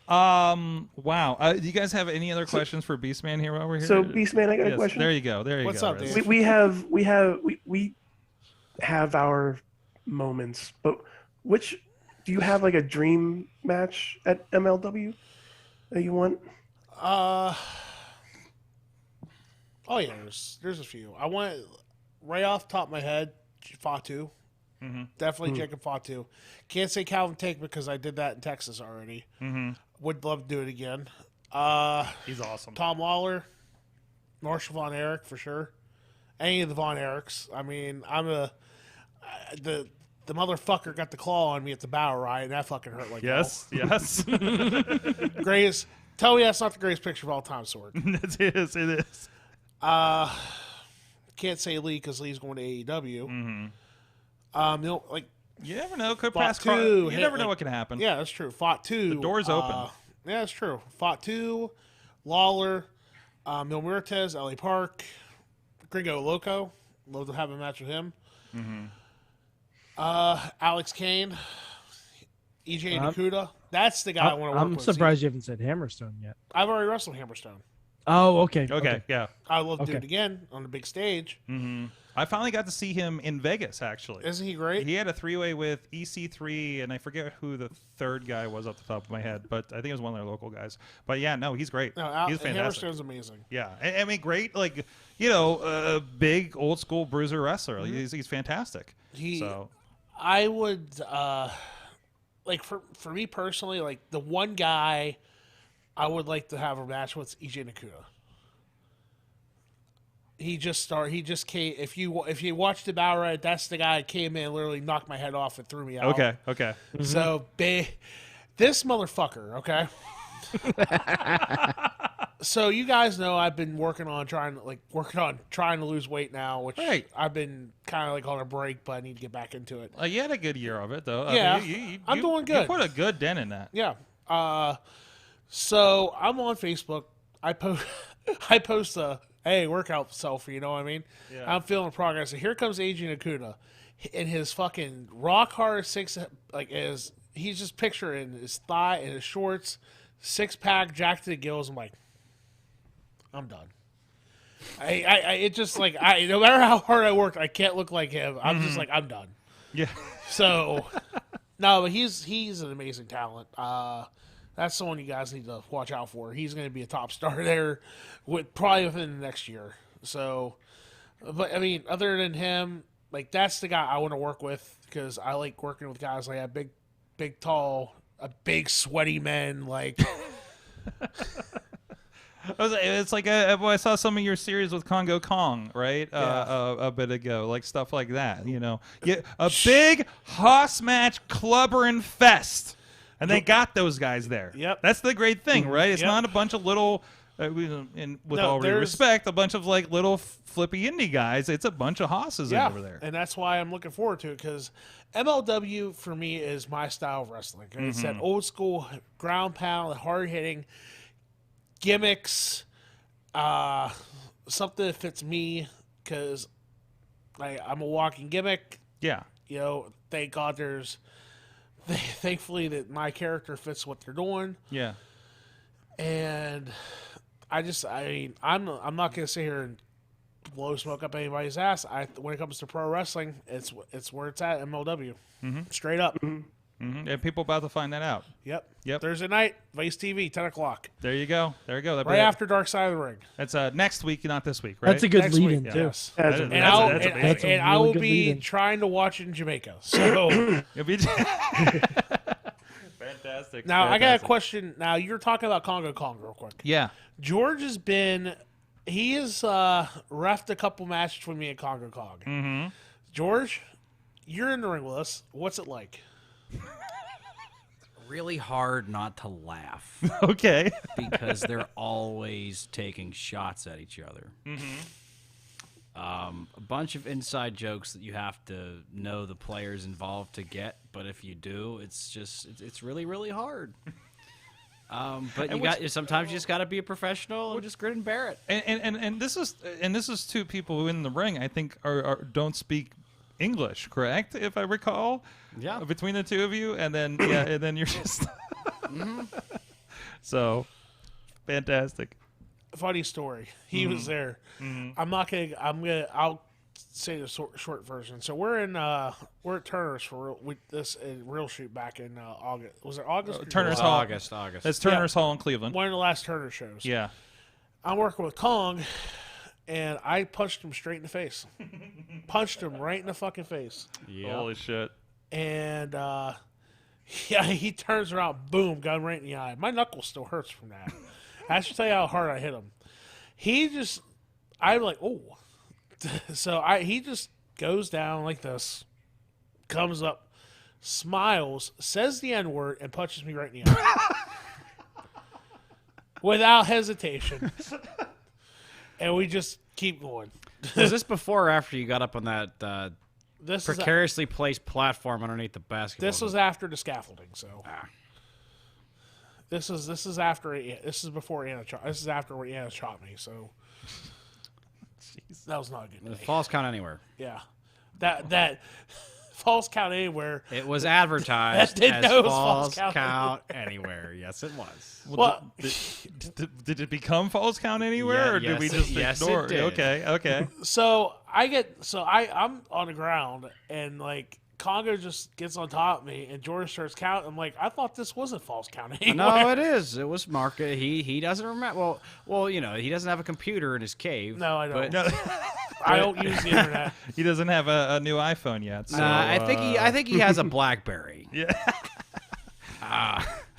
Wow. Do you guys have any other questions for Beastman here while we're here? So Beastman, I got a question. There you go. What's go. up, Dave? We have our moments, but which do you have like a dream match at MLW that you want? Oh yeah, there's a few. I want right off the top of my head, Fatu. Mm-hmm. Definitely Jacob Fatu. Can't say Calvin Take because I did that in Texas already. Mm-hmm. Would love to do it again. He's awesome. Tom Lawler, Marshall Von Erich for sure. Any of the Von Erichs. I mean, the motherfucker got the claw on me at the Bower Riot, and that fucking hurt like yes. greatest. Tell me that's not the greatest picture of all time, Sword. It is. Can't say Lee because Lee's going to AEW. Mm-hmm. Like you never know. Could Fought pass. two, You never know what can happen. Yeah, that's true. Fought 2. The door's open. Yeah, that's true. Fought 2, Lawler, Mil Muertes, LA Park, Gringo Loco. Love to have a match with him. Mm-hmm. Alex Kane, EJ Nakuda. That's the guy I want to work I'm with. surprised you haven't said Hammerstone yet. I've already wrestled Hammerstone. Oh, okay. Yeah. I love to do it again on the big stage. Mm-hmm. I finally got to see him in Vegas, actually. Isn't he great? He had a three-way with EC3, and I forget who the third guy was off the top of my head, but I think it was one of their local guys. But yeah, no, he's great. No, he's fantastic. Hammerstone's amazing. Yeah, I mean, great, like, a big old-school bruiser wrestler. Mm-hmm. He's fantastic. I would, like, for me personally, like, the one guy I would like to have a match with is EJ Nakuda. He just came. If you watch the Bower Riot, that's the guy that came in and literally knocked my head off and threw me out. Okay. Mm-hmm. So this motherfucker, okay. So you guys know I've been working on trying to lose weight now, which I've been kind of like on a break, but I need to get back into it. You had a good year of it, though. Yeah, I mean, I'm doing good. You put a good dent in that. Yeah. So I'm on Facebook. I post a workout selfie. You know what I mean? Yeah. I'm feeling progress. And here comes AJ Nakuda in his fucking rock hard he's just picturing his thigh and his shorts, 6-pack, jacked to the gills. I'm like, I'm done. It just like no matter how hard I work, I can't look like him. I'm just like, I'm done. Yeah. So no, but he's an amazing talent. That's someone you guys need to watch out for. He's going to be a top star there, probably within the next year. So, but I mean, other than him, like that's the guy I want to work with because I like working with guys like that, big, tall, big, sweaty men. Like, it's like I saw some of your series with Congo Kong, right? A bit ago, like stuff like that. A big hoss match clubbering fest. And they got those guys there. Yep. That's the great thing, right? It's Yep. not a bunch of little, all due respect, a bunch of like little flippy indie guys. It's a bunch of hosses over there. And that's why I'm looking forward to it because MLW for me is my style of wrestling. It's that old school ground pound, hard hitting gimmicks, something that fits me because I'm a walking gimmick. Yeah. Thank God thankfully that my character fits what they're doing. Yeah. And I'm not going to sit here and blow smoke up anybody's ass. When it comes to pro wrestling, it's where it's at, MLW. Mm-hmm. Straight up. Mm-hmm. And people about to find that out. Yep. Thursday night, Vice TV, 10 o'clock. There you go. There you go. Right after Dark Side of the Ring. That's next week, not this week, right? That's a good Next lead-in, week, too. yes. That's And a I will really good be lead-in. trying to watch it in Jamaica. So You'll be fantastic. now I got a Fantastic. question. Now you're talking about Congo Kong real quick. Yeah. George has reffed a couple matches for me at Congo Kong. Mm-hmm. George, you're in the ring with us. What's it like? Really hard not to laugh. Okay. Because they're always taking shots at each other. A bunch of inside jokes that you have to know the players involved to get, but if you do, it's really, really hard. But sometimes you just got to be a professional and just grit and bear it. And this is two people who in the ring I think don't speak English, correct? If I recall, yeah. Between the two of you, and then you're just so fantastic. Funny story. He was there. I'll say the short version. So we're at Turner's for this real shoot back in August. Was it August? Turner's Hall. August. That's Turner's Hall in Cleveland. One of the last Turner shows. Yeah. I'm working with Kong, and I punched him straight in the face. Punched him right in the fucking face. Yeah. Holy shit. And he turns around, boom, got him right in the eye. My knuckle still hurts from that. I should tell you how hard I hit him. I'm like, oh. So he just goes down like this, comes up, smiles, says the N-word, and punches me right in the eye. Without hesitation. And we just keep going. Was this before or after you got up on that This precariously placed platform underneath the basketball? This was after the scaffolding, so. This is after. This is before Anna. This is after when Anna shot me. So. Jeez. That was not a good day. False count anywhere. Yeah, that false count anywhere. It was advertised as false count anywhere. Yes, it was. Well, did it become false count anywhere, or did we just ignore it? Did. Okay. So I'm on the ground, and like Congo just gets on top of me, and George starts counting. I'm like, I thought this wasn't false count anywhere. No, it is. It was marked. He doesn't remember. Well, he doesn't have a computer in his cave. No, I don't. No. I don't use the internet. He doesn't have a new iPhone yet. So, I think he has a BlackBerry. Yeah.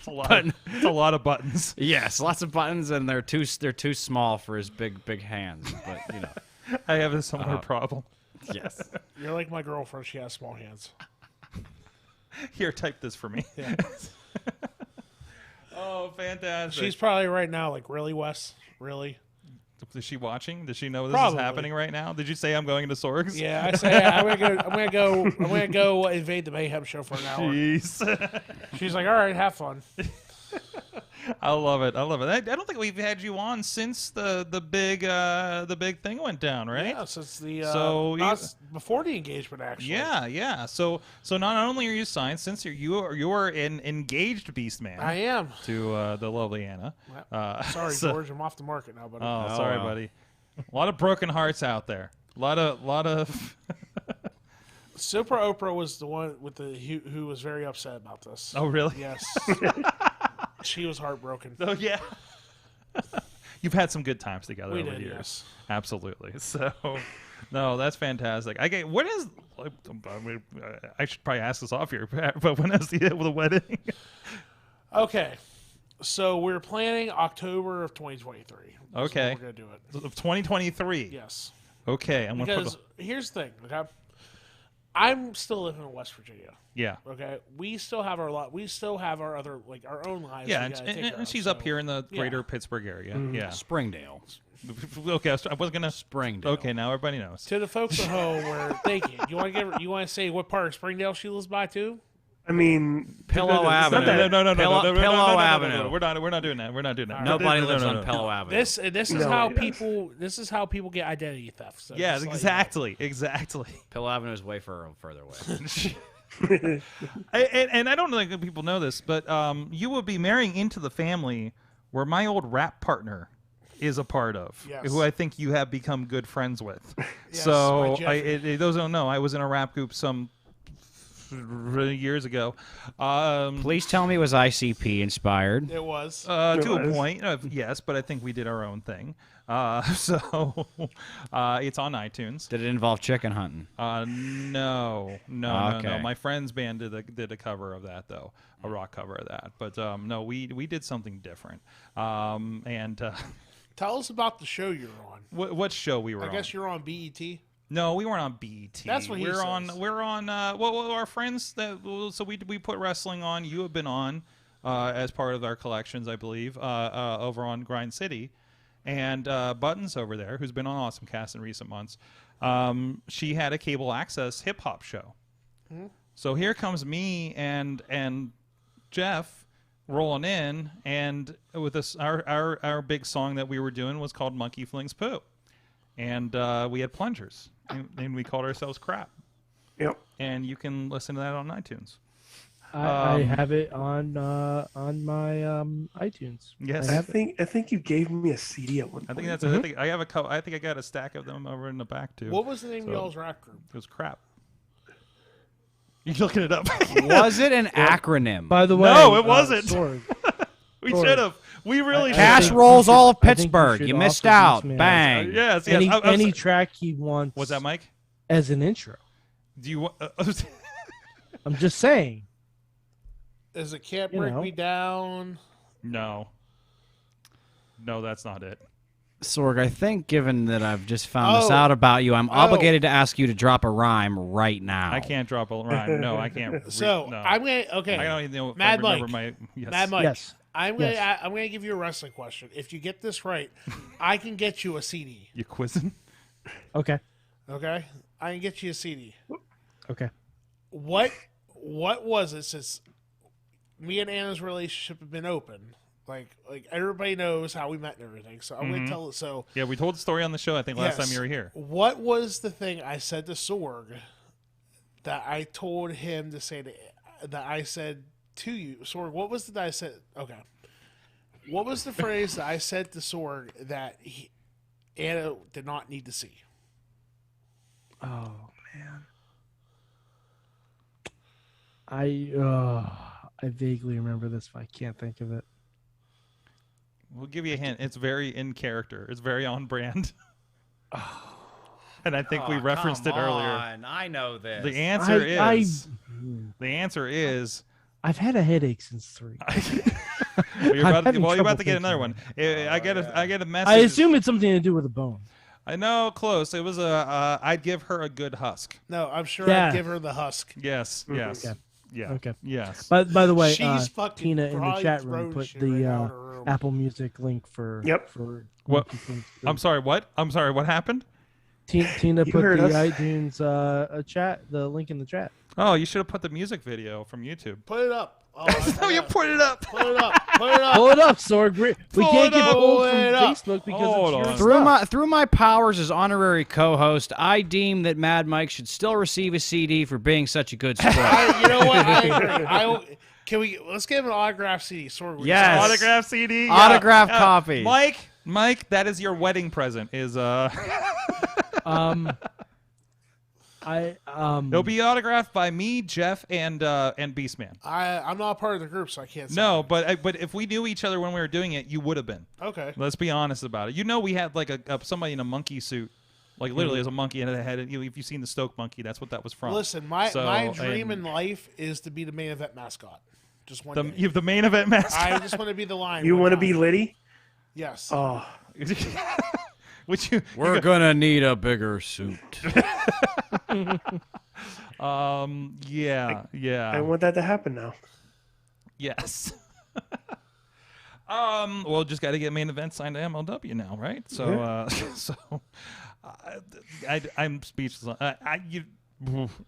It's a lot of buttons. Yes, lots of buttons, and they're too small for his big hands. But I have a similar problem. Yes. You're like my girlfriend. She has small hands. Here, type this for me. Yeah. Oh, fantastic. She's probably right now like, really, Wes? Really? Is she watching? Does she know this Probably. is happening right now? Did you say I'm going into Sorgs? Yeah, I say I'm gonna go invade the Mayhem show for an hour. Jeez. She's like, all right, have fun. I love it. I don't think we've had you on since the big thing went down, right? Yeah, since before the engagement, actually. Yeah. So not only are you signed, since you're an engaged Beastman. I am to the lovely Anna. Sorry, George, I'm off the market now, buddy. Oh, sorry, buddy. A lot of broken hearts out there. A lot of. Super Oprah was the one with who was very upset about this. Oh, really? Yes. She was heartbroken. Oh, yeah. You've had some good times together we over did, the years. Yes. Absolutely. So, no, that's fantastic. What is? I should probably ask this off here, but when is the wedding? Okay, so we're planning October of 2023. Okay, we're gonna do it of 2023. Yes. Okay, I'm gonna because here's the thing. Okay, I'm still living in West Virginia. Yeah. Okay. We still have our other our own lives. Yeah, and she's up here in the greater Pittsburgh area. Mm-hmm. Yeah. Springdale. Okay, I was gonna Springdale. Okay, now everybody knows. To the folks at home, where you want to say what part of Springdale she lives by too? I mean, Pillow Avenue. No. Pillow Avenue. We're not doing that. We're not doing that. Nobody lives on Pillow Avenue. This is how people. This is how people get identity theft. So yeah, exactly. Pillow Avenue is way further away. And I don't think people know this, but you will be marrying into the family where my old rap partner is a part of, who I think you have become good friends with. Yes, so those who don't know, I was in a rap group some years ago. Please tell me it was ICP inspired. It was. To a point, yes, but I think we did our own thing. So it's on iTunes. Did it involve chicken hunting? No. Okay. My friend's band did a cover of that though, a rock cover of that. But no, we did something different. Tell us about the show you're on. What show we were on? I guess you're on BET. No, we weren't on BET. That's what we're on. We're on. Well, our friends so we put wrestling on. You have been on as part of our collections, I believe, over on Grind City, and Buttons over there, who's been on Awesome Cast in recent months. She had a cable access hip hop show. Hmm? So here comes me and Jeff rolling in, and with this our big song that we were doing was called Monkey Flings Poo, and we had plungers, and we called ourselves Crap. Yep. And you can listen to that on iTunes. I have it on my iTunes. Yes, I think you gave me a CD at one point. I think that's. I think I have a couple. I think I got a stack of them over in the back too. What was the name of y'all's rap group? It was Crap. You looking it up? Was it an acronym? By the way, no, it wasn't. Sorg. We should have. We really. Cash rolls all of Pittsburgh. You missed out. Bang. Yes. Any track he wants. What's that, Mike? As an intro. Do you want? I'm just saying. Is it Can't Break Me Down? No, that's not it. Sorg, I think given that I've just found this out about you, I'm obligated to ask you to drop a rhyme right now. I can't drop a rhyme. No, I can't. So no. I'm gonna I don't even know. Mad Mike. Mad Mike. Yes. I'm gonna give you a wrestling question. If you get this right, I can get you a CD. You quizzing? Okay. Okay. I can get you a CD. Okay. What was it since me and Anna's relationship have been open? Like everybody knows how we met and everything. So I'm gonna tell it. So yeah, we told the story on the show. I think last time you were here. What was the thing I said to Sorg that I told him to say that I said to you, Sorg? What was the I said? Okay. What was the phrase that I said to Sorg that Anna did not need to see? Oh man. I vaguely remember this, but I can't think of it. We'll give you a hint. It's very in character. It's very on brand. And I think we referenced it earlier. I know this. The answer is. I've had a headache since 3. You're about to get another one. I get a message. I assume it's something to do with a bone. I know, close. It was I'd give her a good husk. No, I'm sure I'd give her the husk. Yes. Yes. Okay. Yeah. Okay. Yes. By the way, She's Tina in the chat room put the Apple Music link for. Yep. For what? I'm sorry. What? I'm sorry. What happened? Tina put the iTunes the link in the chat. Oh, you should have put the music video from YouTube. Put it up. Oh, you put it up. Put it up. Put it up. Pull it up, Sorg. We can't get pulled from Facebook because it's your stuff. Through my powers as honorary co-host, I deem that Mad Mike should still receive a CD for being such a good sport. You know what? I agree. Let's give him an autograph CD. Sorg. Yes. Autograph CD. Autograph copy. Mike, that is your wedding present. It'll be autographed by me, Jeff, and Beastman. I'm not part of the group, so I can't say. No, but if we knew each other when we were doing it, you would have been. Okay. Let's be honest about it. You know, we had like somebody in a monkey suit, like literally as a monkey in the head. If you've seen the Stoke monkey, that's what that was from. Listen, my dream in life is to be the main event mascot. Just one day. You have the main event mascot. I just want to be the lion. You want to be Liddy? Yes. Oh. We're gonna need a bigger suit. Yeah. I want that to happen now. Yes. Well, just got to get main event signed to MLW now, right? So, I'm speechless.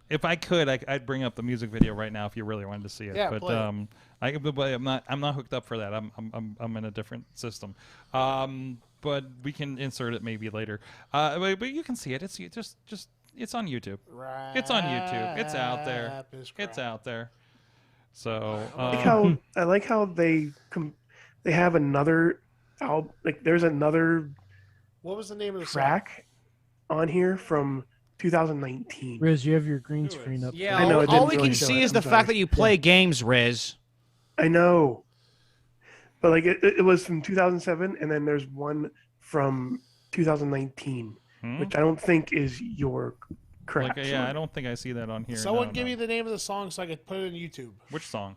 If I could, I'd bring up the music video right now if you really wanted to see it. Yeah, but play it. I'm not hooked up for that. I'm in a different system. But we can insert it maybe later. But you can see it. It's it's on YouTube. It's on YouTube. It's out there. It's out there. So I like how they have another album. Like there's another. What was the name of the track on here from 2019. Riz, you have your green screen up. Yeah, I know, it all didn't we really can show see it. is the I'm fact sorry. that you play games, Riz. I know, but like it was from 2007, and then there's one from 2019, which I don't think is your crap. Yeah, I don't think I see that on here. Someone No, give no. me the name of the song so I could put it on YouTube. Which song?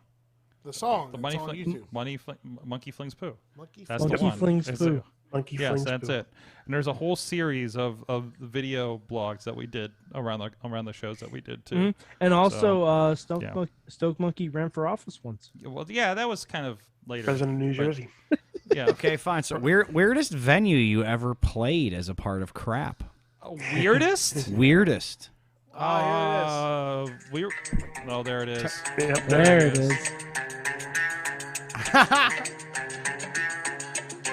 The song. The that's on YouTube. Monkey Flings Poo. Monkey That's Monkey the one. Flings It's Poo. Monkey yes, Flings that's Poo. it. And there's a whole series of video blogs that we did around the shows that we did too. And also, So, yeah. Stoke Monkey ran for office once. Well, yeah, that was kind of later. President of New but- Jersey. Yeah. Okay, fine. So weirdest venue you ever played as a part of Crap? Weirdest? Weirdest. Weird. Oh, there it is. Yep, There it is.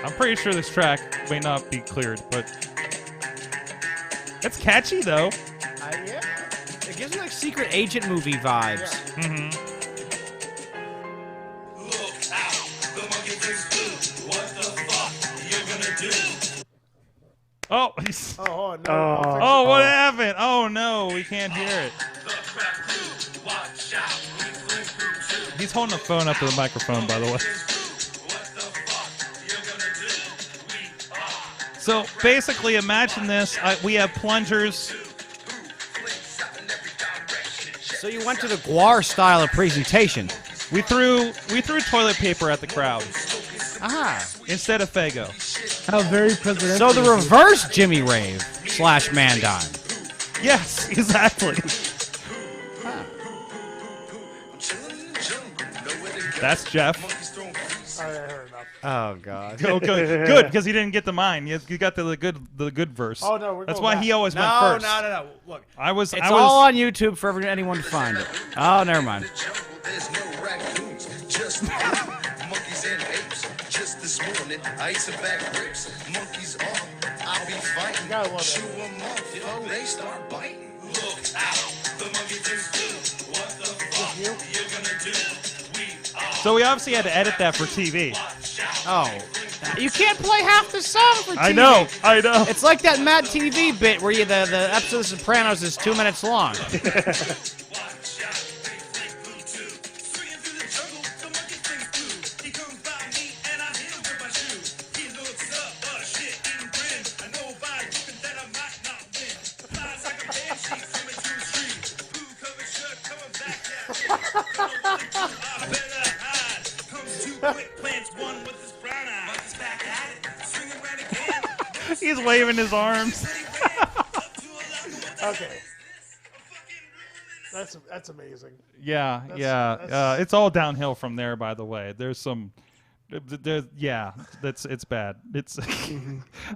I'm pretty sure this track may not be cleared, but it's catchy though. Yeah. It gives me like secret agent movie vibes. Mm-hmm. Oh. Oh, no. Oh, what happened? Oh no, we can't hear it. He's holding the phone up to the microphone, by the way. So basically, imagine this. We have plungers. So you went to the Guar style of presentation. We threw toilet paper at the crowd. Ah. Instead of Fago. How very presidential. So the reverse Jimmy Rave / Mandime. Yes, exactly. That's Jeff. I heard enough. Oh God. Oh, good, because he didn't get the mine. You got the good verse. Oh, no, we're That's going why back. he always went No, first. no. Look, It's it's all on YouTube for anyone to find it. Oh, never mind. Monkeys and apes. Just this morning, back rips. Monkeys on, I'll be fighting. Chew them off, yo, they start biting. Look out, the monkey things do. What the fuck you gonna do? So we obviously had to edit that for TV. Oh. You can't play half the song for TV. I know. It's like that Mad TV bit where the episode of The Sopranos is 2 minutes long. He's waving his arms. Okay. That's amazing. Yeah, That's- it's all downhill from there. By the way, there's some. It's bad. It's.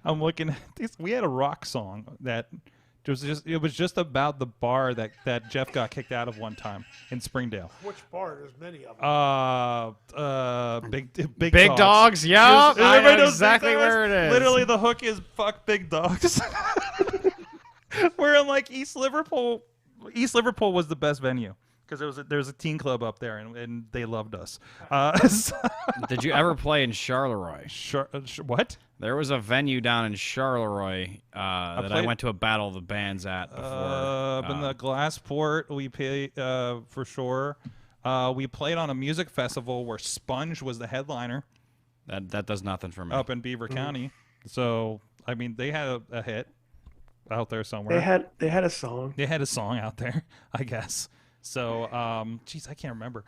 I'm looking at this. We had a rock song that it was just about the bar that Jeff got kicked out of one time in Springdale. Which bar? There's many of them. Big Dogs. Yup. I Everybody know knows exactly Big Dogs? where it is. Literally, the hook is "fuck Big Dogs." We're in like East Liverpool. East Liverpool was the best venue because there's a teen club up there and they loved us. Did you ever play in Charleroi? What? There was a venue down in Charleroi that I went to a battle of the bands at before. Up in the Glassport, we played for sure. We played on a music festival where Sponge was the headliner. That does nothing for me. Up in Beaver County. So I mean, they had a hit out there somewhere. They had a song. They had a song out there, I guess. So, geez, I can't remember.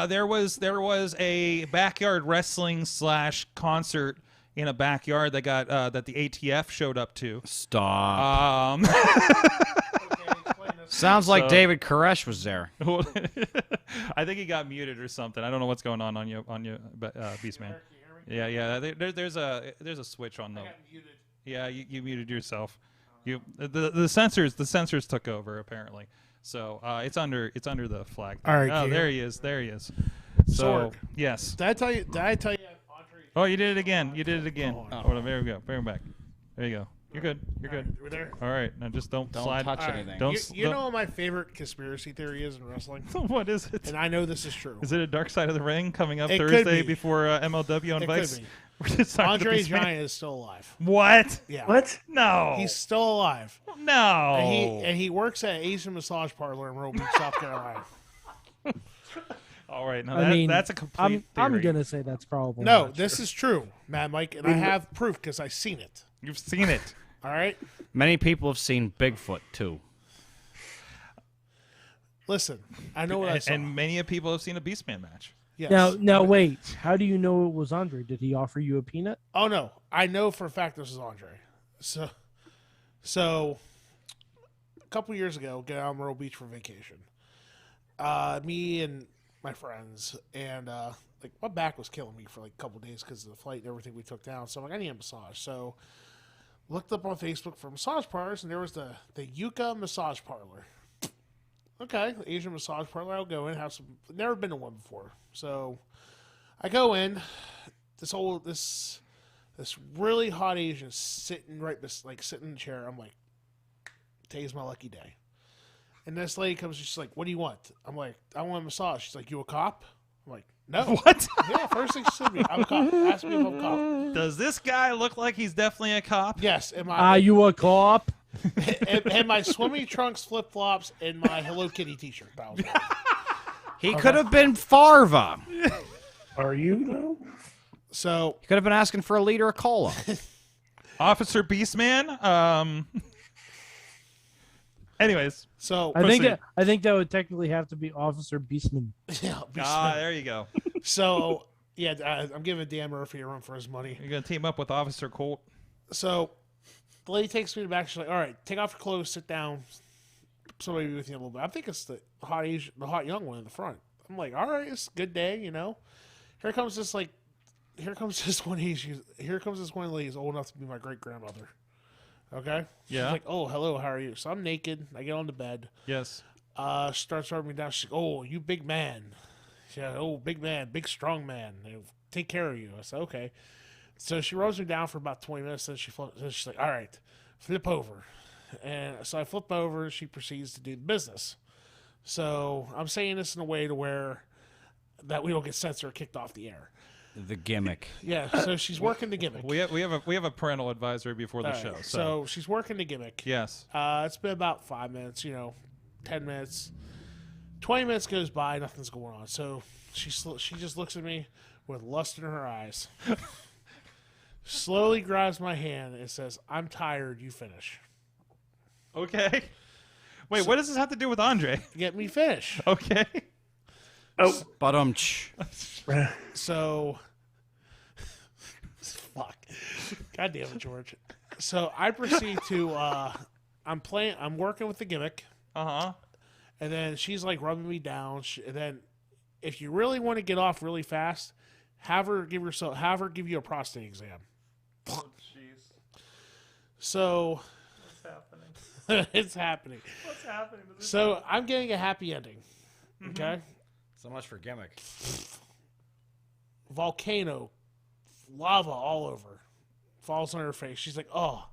There was a backyard wrestling / concert in a backyard that got that the ATF showed up to. Stop. Sounds like David Koresh was there. I think he got muted or something. I don't know what's going on your Beastman. Yeah. There's a switch on the. Yeah, you muted yourself. The sensors took over apparently. So it's under the flag. All right. Oh, there he is. So Sorg. yes. Did I tell you? Oh, you did it again. Hold on. There we go. Bring him back. There you go. You're good. You're good. We're there. All right. Now just don't slide. touch All right. anything. Don't. You know what my favorite conspiracy theory is in wrestling? What is it? And I know this is true. Is it a Dark Side of the Ring coming up It could Thursday be. before MLW on It Vice? could be. We're just talking Andre to Beastman. Giant is still alive. What? Yeah. What? No. He's still alive. No. And he works at Asian Massage Parlor in Myrtle Beach, South Carolina. All right. Now I mean, that's a complete I'm theory. gonna say that's probably No, not this true. is true, Mad Mike, and I have proof because I've seen it. You've seen it. All right. Many people have seen Bigfoot too. Listen, I know what I saw. And many people have seen a Beastman match. Yes. Now wait. How do you know it was Andre? Did he offer you a peanut? Oh no, I know for a fact this is Andre. So a couple years ago, get out on Myrtle Beach for vacation. Me and my friends and like my back was killing me for like a couple days because of the flight and everything we took down. So I'm like, I need a massage. So looked up on Facebook for massage parlors, and there was the Yucca Massage Parlor. Okay, the Asian massage parlor. I'll go in, have some. Never been to one before, so I go in. This really hot Asian sitting sitting in the chair. I'm like, today's my lucky day. And this lady comes, she's like, "What do you want?" I'm like, "I want a massage." She's like, "You a cop?" I'm like, "No." What? Yeah, first thing she said to me, "I'm a cop." Ask me if I'm a cop. Does this guy look like he's definitely a cop? Yes. Are you a cop? and my swimming trunks, flip flops, and my Hello Kitty T-shirt. That was He could have been Farva. Are you though? So he could have been asking for a liter of cola. Officer Beastman. Anyways, so I think that would technically have to be Officer Beastman. Yeah, there you go. So yeah, I'm giving Dan Murphy a run for his money. You're gonna team up with Officer Colt. So the lady takes me to the back. She's like, "All right, take off your clothes, sit down. Somebody be with you a little bit." I think it's the hot young one in the front. I'm like, "All right, it's a good day, you know." Here comes this one lady who's old enough to be my great grandmother. Okay. Yeah. She's like, "Oh, hello, how are you?" So I'm naked. I get on the bed. Yes. She starts rubbing me down. She's like, "Oh, you big man." She's like, "Oh, big man, big strong man. They'll take care of you." I said, "Okay." So she rubs me down for about 20 minutes. Then she's like, "All right, flip over." And so I flip over. She proceeds to do the business. So I'm saying this in a way to where that we don't get censored or kicked off the air. The gimmick. Yeah. So she's working the gimmick. We have a parental advisory before the All right, show. So she's working the gimmick. Yes. It's been about 5 minutes. 10 minutes. 20 minutes goes by. Nothing's going on. So she just looks at me with lust in her eyes. Slowly grabs my hand and says, "I'm tired. You finish." Okay. Wait, what does this have to do with Andre? Get me finish. Okay. Oh, but So, fuck. God damn it, George. So I proceed to. I'm working with the gimmick. Uh-huh. And then she's like rubbing me down. And then, if you really want to get off really fast, have her give you a prostate exam. Oh, jeez. So, what's happening? It's happening. What's happening? So I'm getting a happy ending. Mm-hmm. Okay. So much for gimmick. Volcano, lava all over, falls on her face. She's like, "Oh,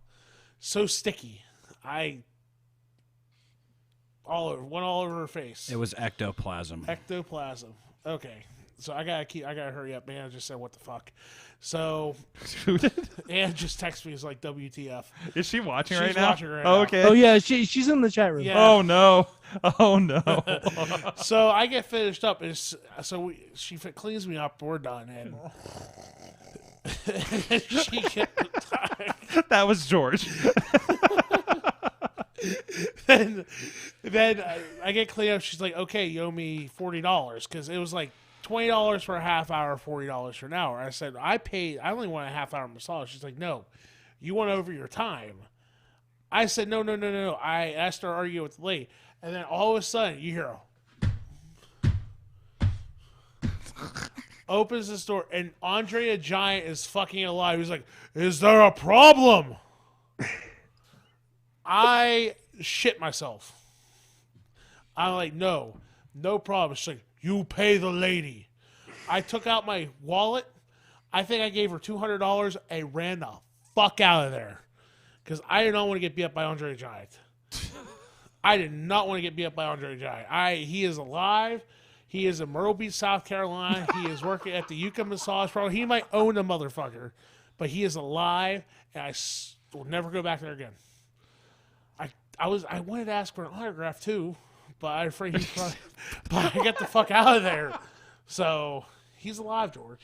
so sticky." Went all over her face. It was ectoplasm. Ectoplasm. Okay. So I gotta hurry up. Man, I just said what the fuck. So who did? Ann just texted me. It's like, WTF. Is she watching She's right now? watching right Oh, now. okay. Oh yeah, she's in the chat room. Yeah. Oh no. Oh no. So I get finished up. She cleans me up. We're done. And she that was George. then I get cleaned up. She's like, "Okay, you owe me $40 because it was like $20 for a half hour, $40 for an hour." I said, I only want a half hour massage. She's like, "No, you went over your time." I said, No. I asked her to argue with the lady. And then all of a sudden, you hear opens this door, and Andre the Giant is fucking alive. He's like, "Is there a problem?" I shit myself. I'm like, no problem. She's like, "You pay the lady." I took out my wallet. I think I gave her $200 and ran the fuck out of there. because I did not want to get beat up by Andre the Giant. I did not want to get beat up by Andre the Giant. He is alive. He is in Myrtle Beach, South Carolina. He is working at the Yucca Massage Parlor. He might own the motherfucker, but he is alive, and I will never go back there again. I wanted to ask for an autograph too, but I'm afraid he's probably. But I get the fuck out of there. So he's alive, George.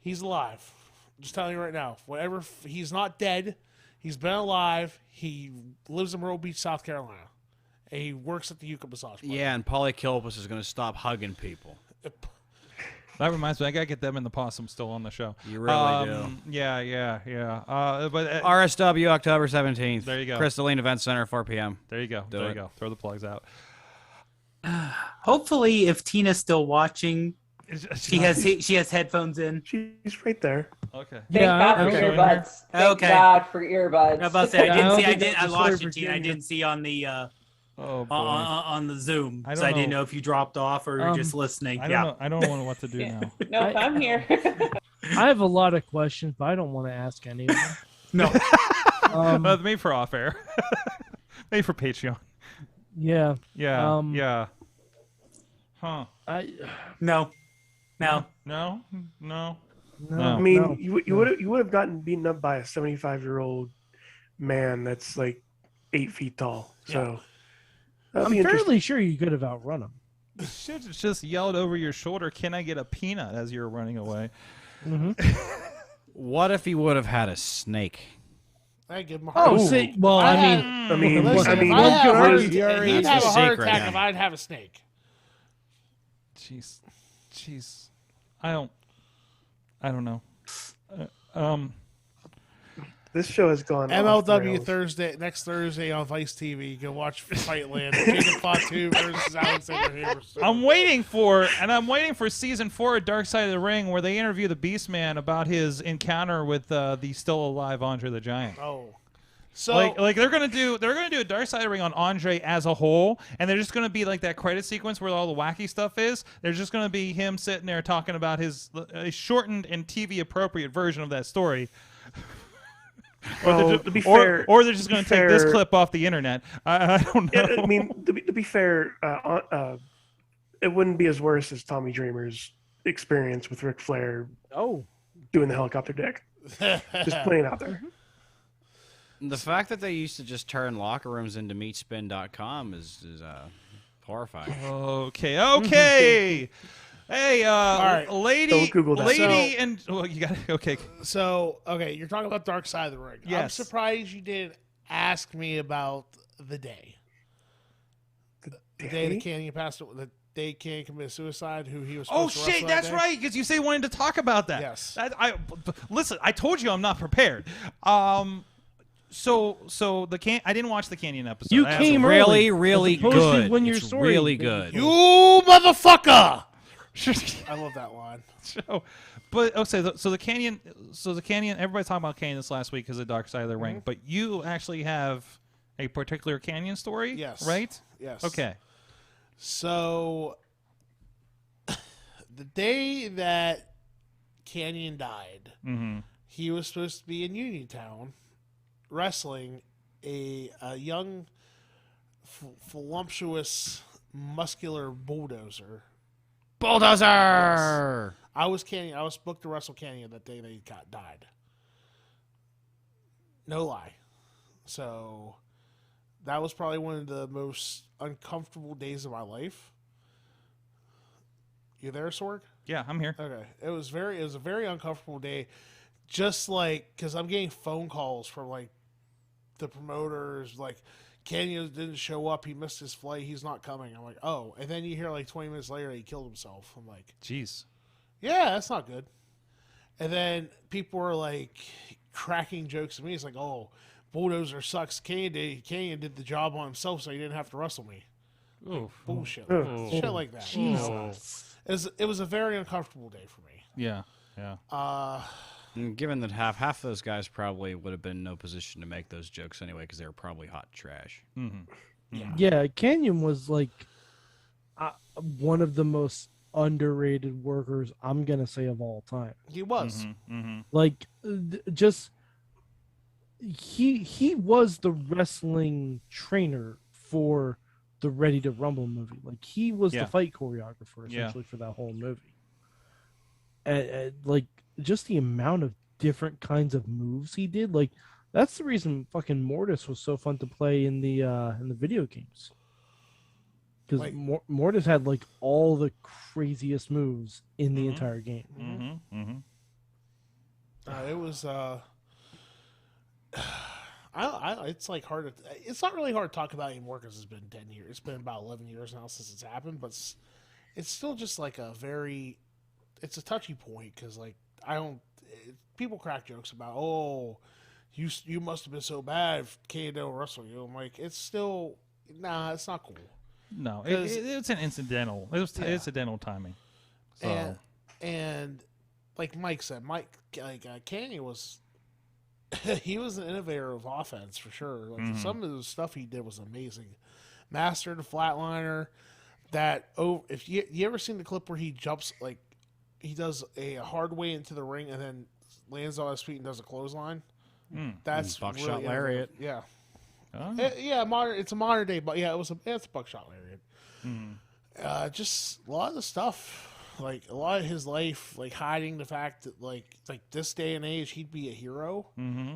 He's alive. I'm just telling you right now. Whatever. He's not dead. He's been alive. He lives in Myrtle Beach, South Carolina. And he works at the Yucca Massage Parlor. Yeah, and Polykilopus is going to stop hugging people. That reminds me, I gotta get them and the possum still on the show. You really do. Yeah. But RSW October 17th. There you go. Crystalline Event Center, 4 p.m. There you go. Do there it. you go. Throw the plugs out. Hopefully, if Tina's still watching, she has headphones in. She's right there. Okay. Thank God for earbuds. Thank God for earbuds. I was about to say, I lost you, Tina. I didn't see on the on the Zoom, so I didn't know if you dropped off or you're just listening. I don't know. I don't know what to do now. Nope, I'm here. I have a lot of questions, but I don't want to ask any of them. No. Made for off air. Made for Patreon. Yeah. Yeah. Yeah. Huh. No. No. I mean, you would have gotten beaten up by a 75-year-old man that's like 8 feet tall. So I'm fairly sure you could have outrun him. You should have just yelled over your shoulder, "Can I get a peanut?" as you're running away. Mm-hmm. What if he would have had a snake? I give him a Oh, heart see, well, I mean, listen, he'd he'd have a heart attack if I'd have a snake. Jeez. I don't know. This show has gone MLW next Thursday on Vice TV. You can watch Fightland. Jacob Fatu versus Alexander Hammerstone. I'm waiting for season 4 of Dark Side of the Ring, where they interview the Beastman about his encounter with the still alive Andre the Giant. Oh, so like they're gonna do a Dark Side of the Ring on Andre as a whole, and they're just gonna be like that credit sequence where all the wacky stuff is. There's just gonna be him sitting there talking about his shortened and TV appropriate version of that story. Or they're just going to take this clip off the internet. I don't know. I mean, to be fair, it wouldn't be as worse as Tommy Dreamer's experience with Ric Flair. Doing the helicopter deck. Just playing out there. The fact that they used to just turn locker rooms into meatspin.com is horrifying. Okay. Hey, all right. lady, and you got okay. So, you're talking about Dark Side of the Ring. Yes. I'm surprised you didn't ask me about the day. The day the Canyon passed. The day Canyon committed suicide. Who he was. Oh supposed to shit, wrestle that's that day. right. Because you say you wanted to talk about that. Yes. Listen, I told you I'm not prepared. So I didn't watch the Canyon episode. You came early. really good. When your it's story really good. You motherfucker! I love that line. But so the Canyon, everybody's talking about Canyon this last week because of Dark Side of the Ring, but you actually have a particular Canyon story, Yes. right? Yes. Okay. So the day that Canyon died, he was supposed to be in Uniontown wrestling a young, voluptuous, muscular bulldozer. Bulldozer! Yes. I was booked to wrestle Canyon that day they died. No lie. So that was probably one of the most uncomfortable days of my life. You there, Sorg? Yeah, I'm here. Okay. It was a very uncomfortable day. Just like, because I'm getting phone calls from like the promoters, like, Canyon didn't show up. He missed his flight. He's not coming. I'm like, oh. And then you hear like 20 minutes later he killed himself. I'm like, jeez. Yeah, that's not good. And then people were like cracking jokes at me. It's like, oh, Bulldozer sucks. Canyon did the job on himself so he didn't have to wrestle me. Oof. Bullshit. Oof. Shit like that. Jesus. It was a very uncomfortable day for me. Yeah. And given that half of those guys probably would have been in no position to make those jokes anyway because they were probably hot trash. Yeah, Canyon was like one of the most underrated workers, I'm going to say, of all time. He was. Like, just he was the wrestling trainer for the Ready to Rumble movie. Like he was Yeah. the fight choreographer essentially for that whole movie. And like just the amount of different kinds of moves he did, like that's the reason fucking Mortis was so fun to play in the video games. Because Like- Mortis had like all the craziest moves in the entire game. Mm-hmm. Mm-hmm. It was. It's like hard. It's not really hard to talk about anymore because it's been 10 years. It's been about 11 years now since it's happened, but it's still just like a very. It's a touchy point because like people crack jokes about you must have been so bad if K&O wrestled you. I'm like it's still it's not cool. No, it's an incidental. It was incidental timing. So. And like Mike said, Canyon was he was an innovator of offense for sure. Like some of the stuff he did was amazing. Master the flatliner. If you ever seen the clip where he jumps like he does a hard way into the ring and then lands on his feet and does a clothesline. That's buckshot really lariat. Yeah. Oh. It's a modern day, but yeah, it's a buckshot lariat. Just a lot of the stuff. Like a lot of his life, like hiding the fact that like this day and age he'd be a hero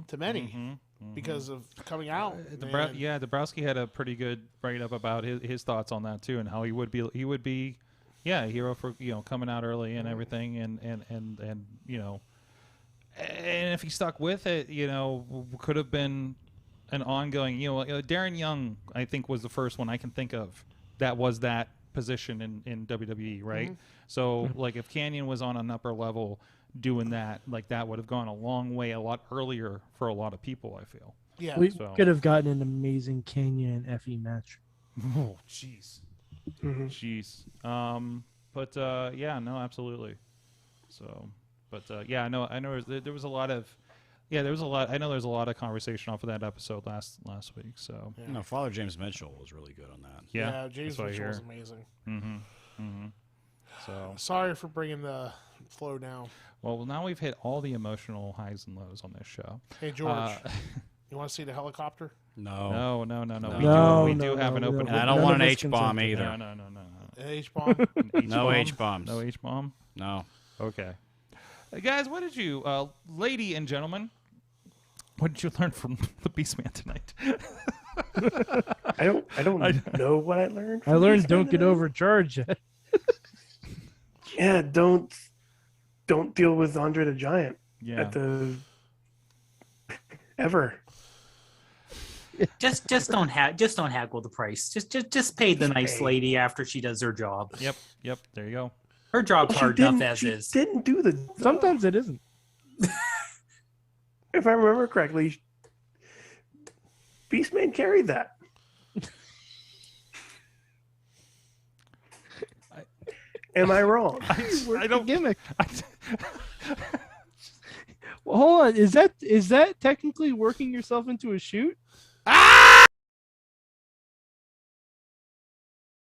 to many because of coming out. Dabrowski had a pretty good write up about his thoughts on that too, and how he would be a hero for coming out early and everything, and and if he stuck with it, could have been an ongoing. Darren Young, I think, was the first one I can think of that was that position in WWE, right? So like if Canyon was on an upper level doing that, like that would have gone a long way a lot earlier for a lot of people, I feel. Yeah. We could have gotten an amazing Canyon and FE match. Oh jeez. Jeez. But no, absolutely. So but I know there was a lot of I know there's a lot of conversation off of that episode last week. So No, Father James Mitchell was really good on that. Yeah, James Mitchell was amazing. So sorry for bringing the flow down. Well, now we've hit all the emotional highs and lows on this show. Hey George, you want to see the helicopter? No. We do have an open. And I don't want an H bomb either. No. An H bomb? No H bombs. No H bomb. No. Okay. Guys, what did you, lady and gentlemen, what did you learn from the Beastman tonight? I don't know what I learned. I learned don't get overcharged yet. Yeah, don't deal with Andre the Giant. Yeah. Ever. Just don't haggle the price. Just pay the nice lady after she does her job. Yep. There you go. Her job's hard enough as is. Didn't do the. Sometimes it isn't. If I remember correctly, Beastman carried that. Am I wrong? I don't gimmick. Well, hold on. Is that technically working yourself into a shoot? Ah!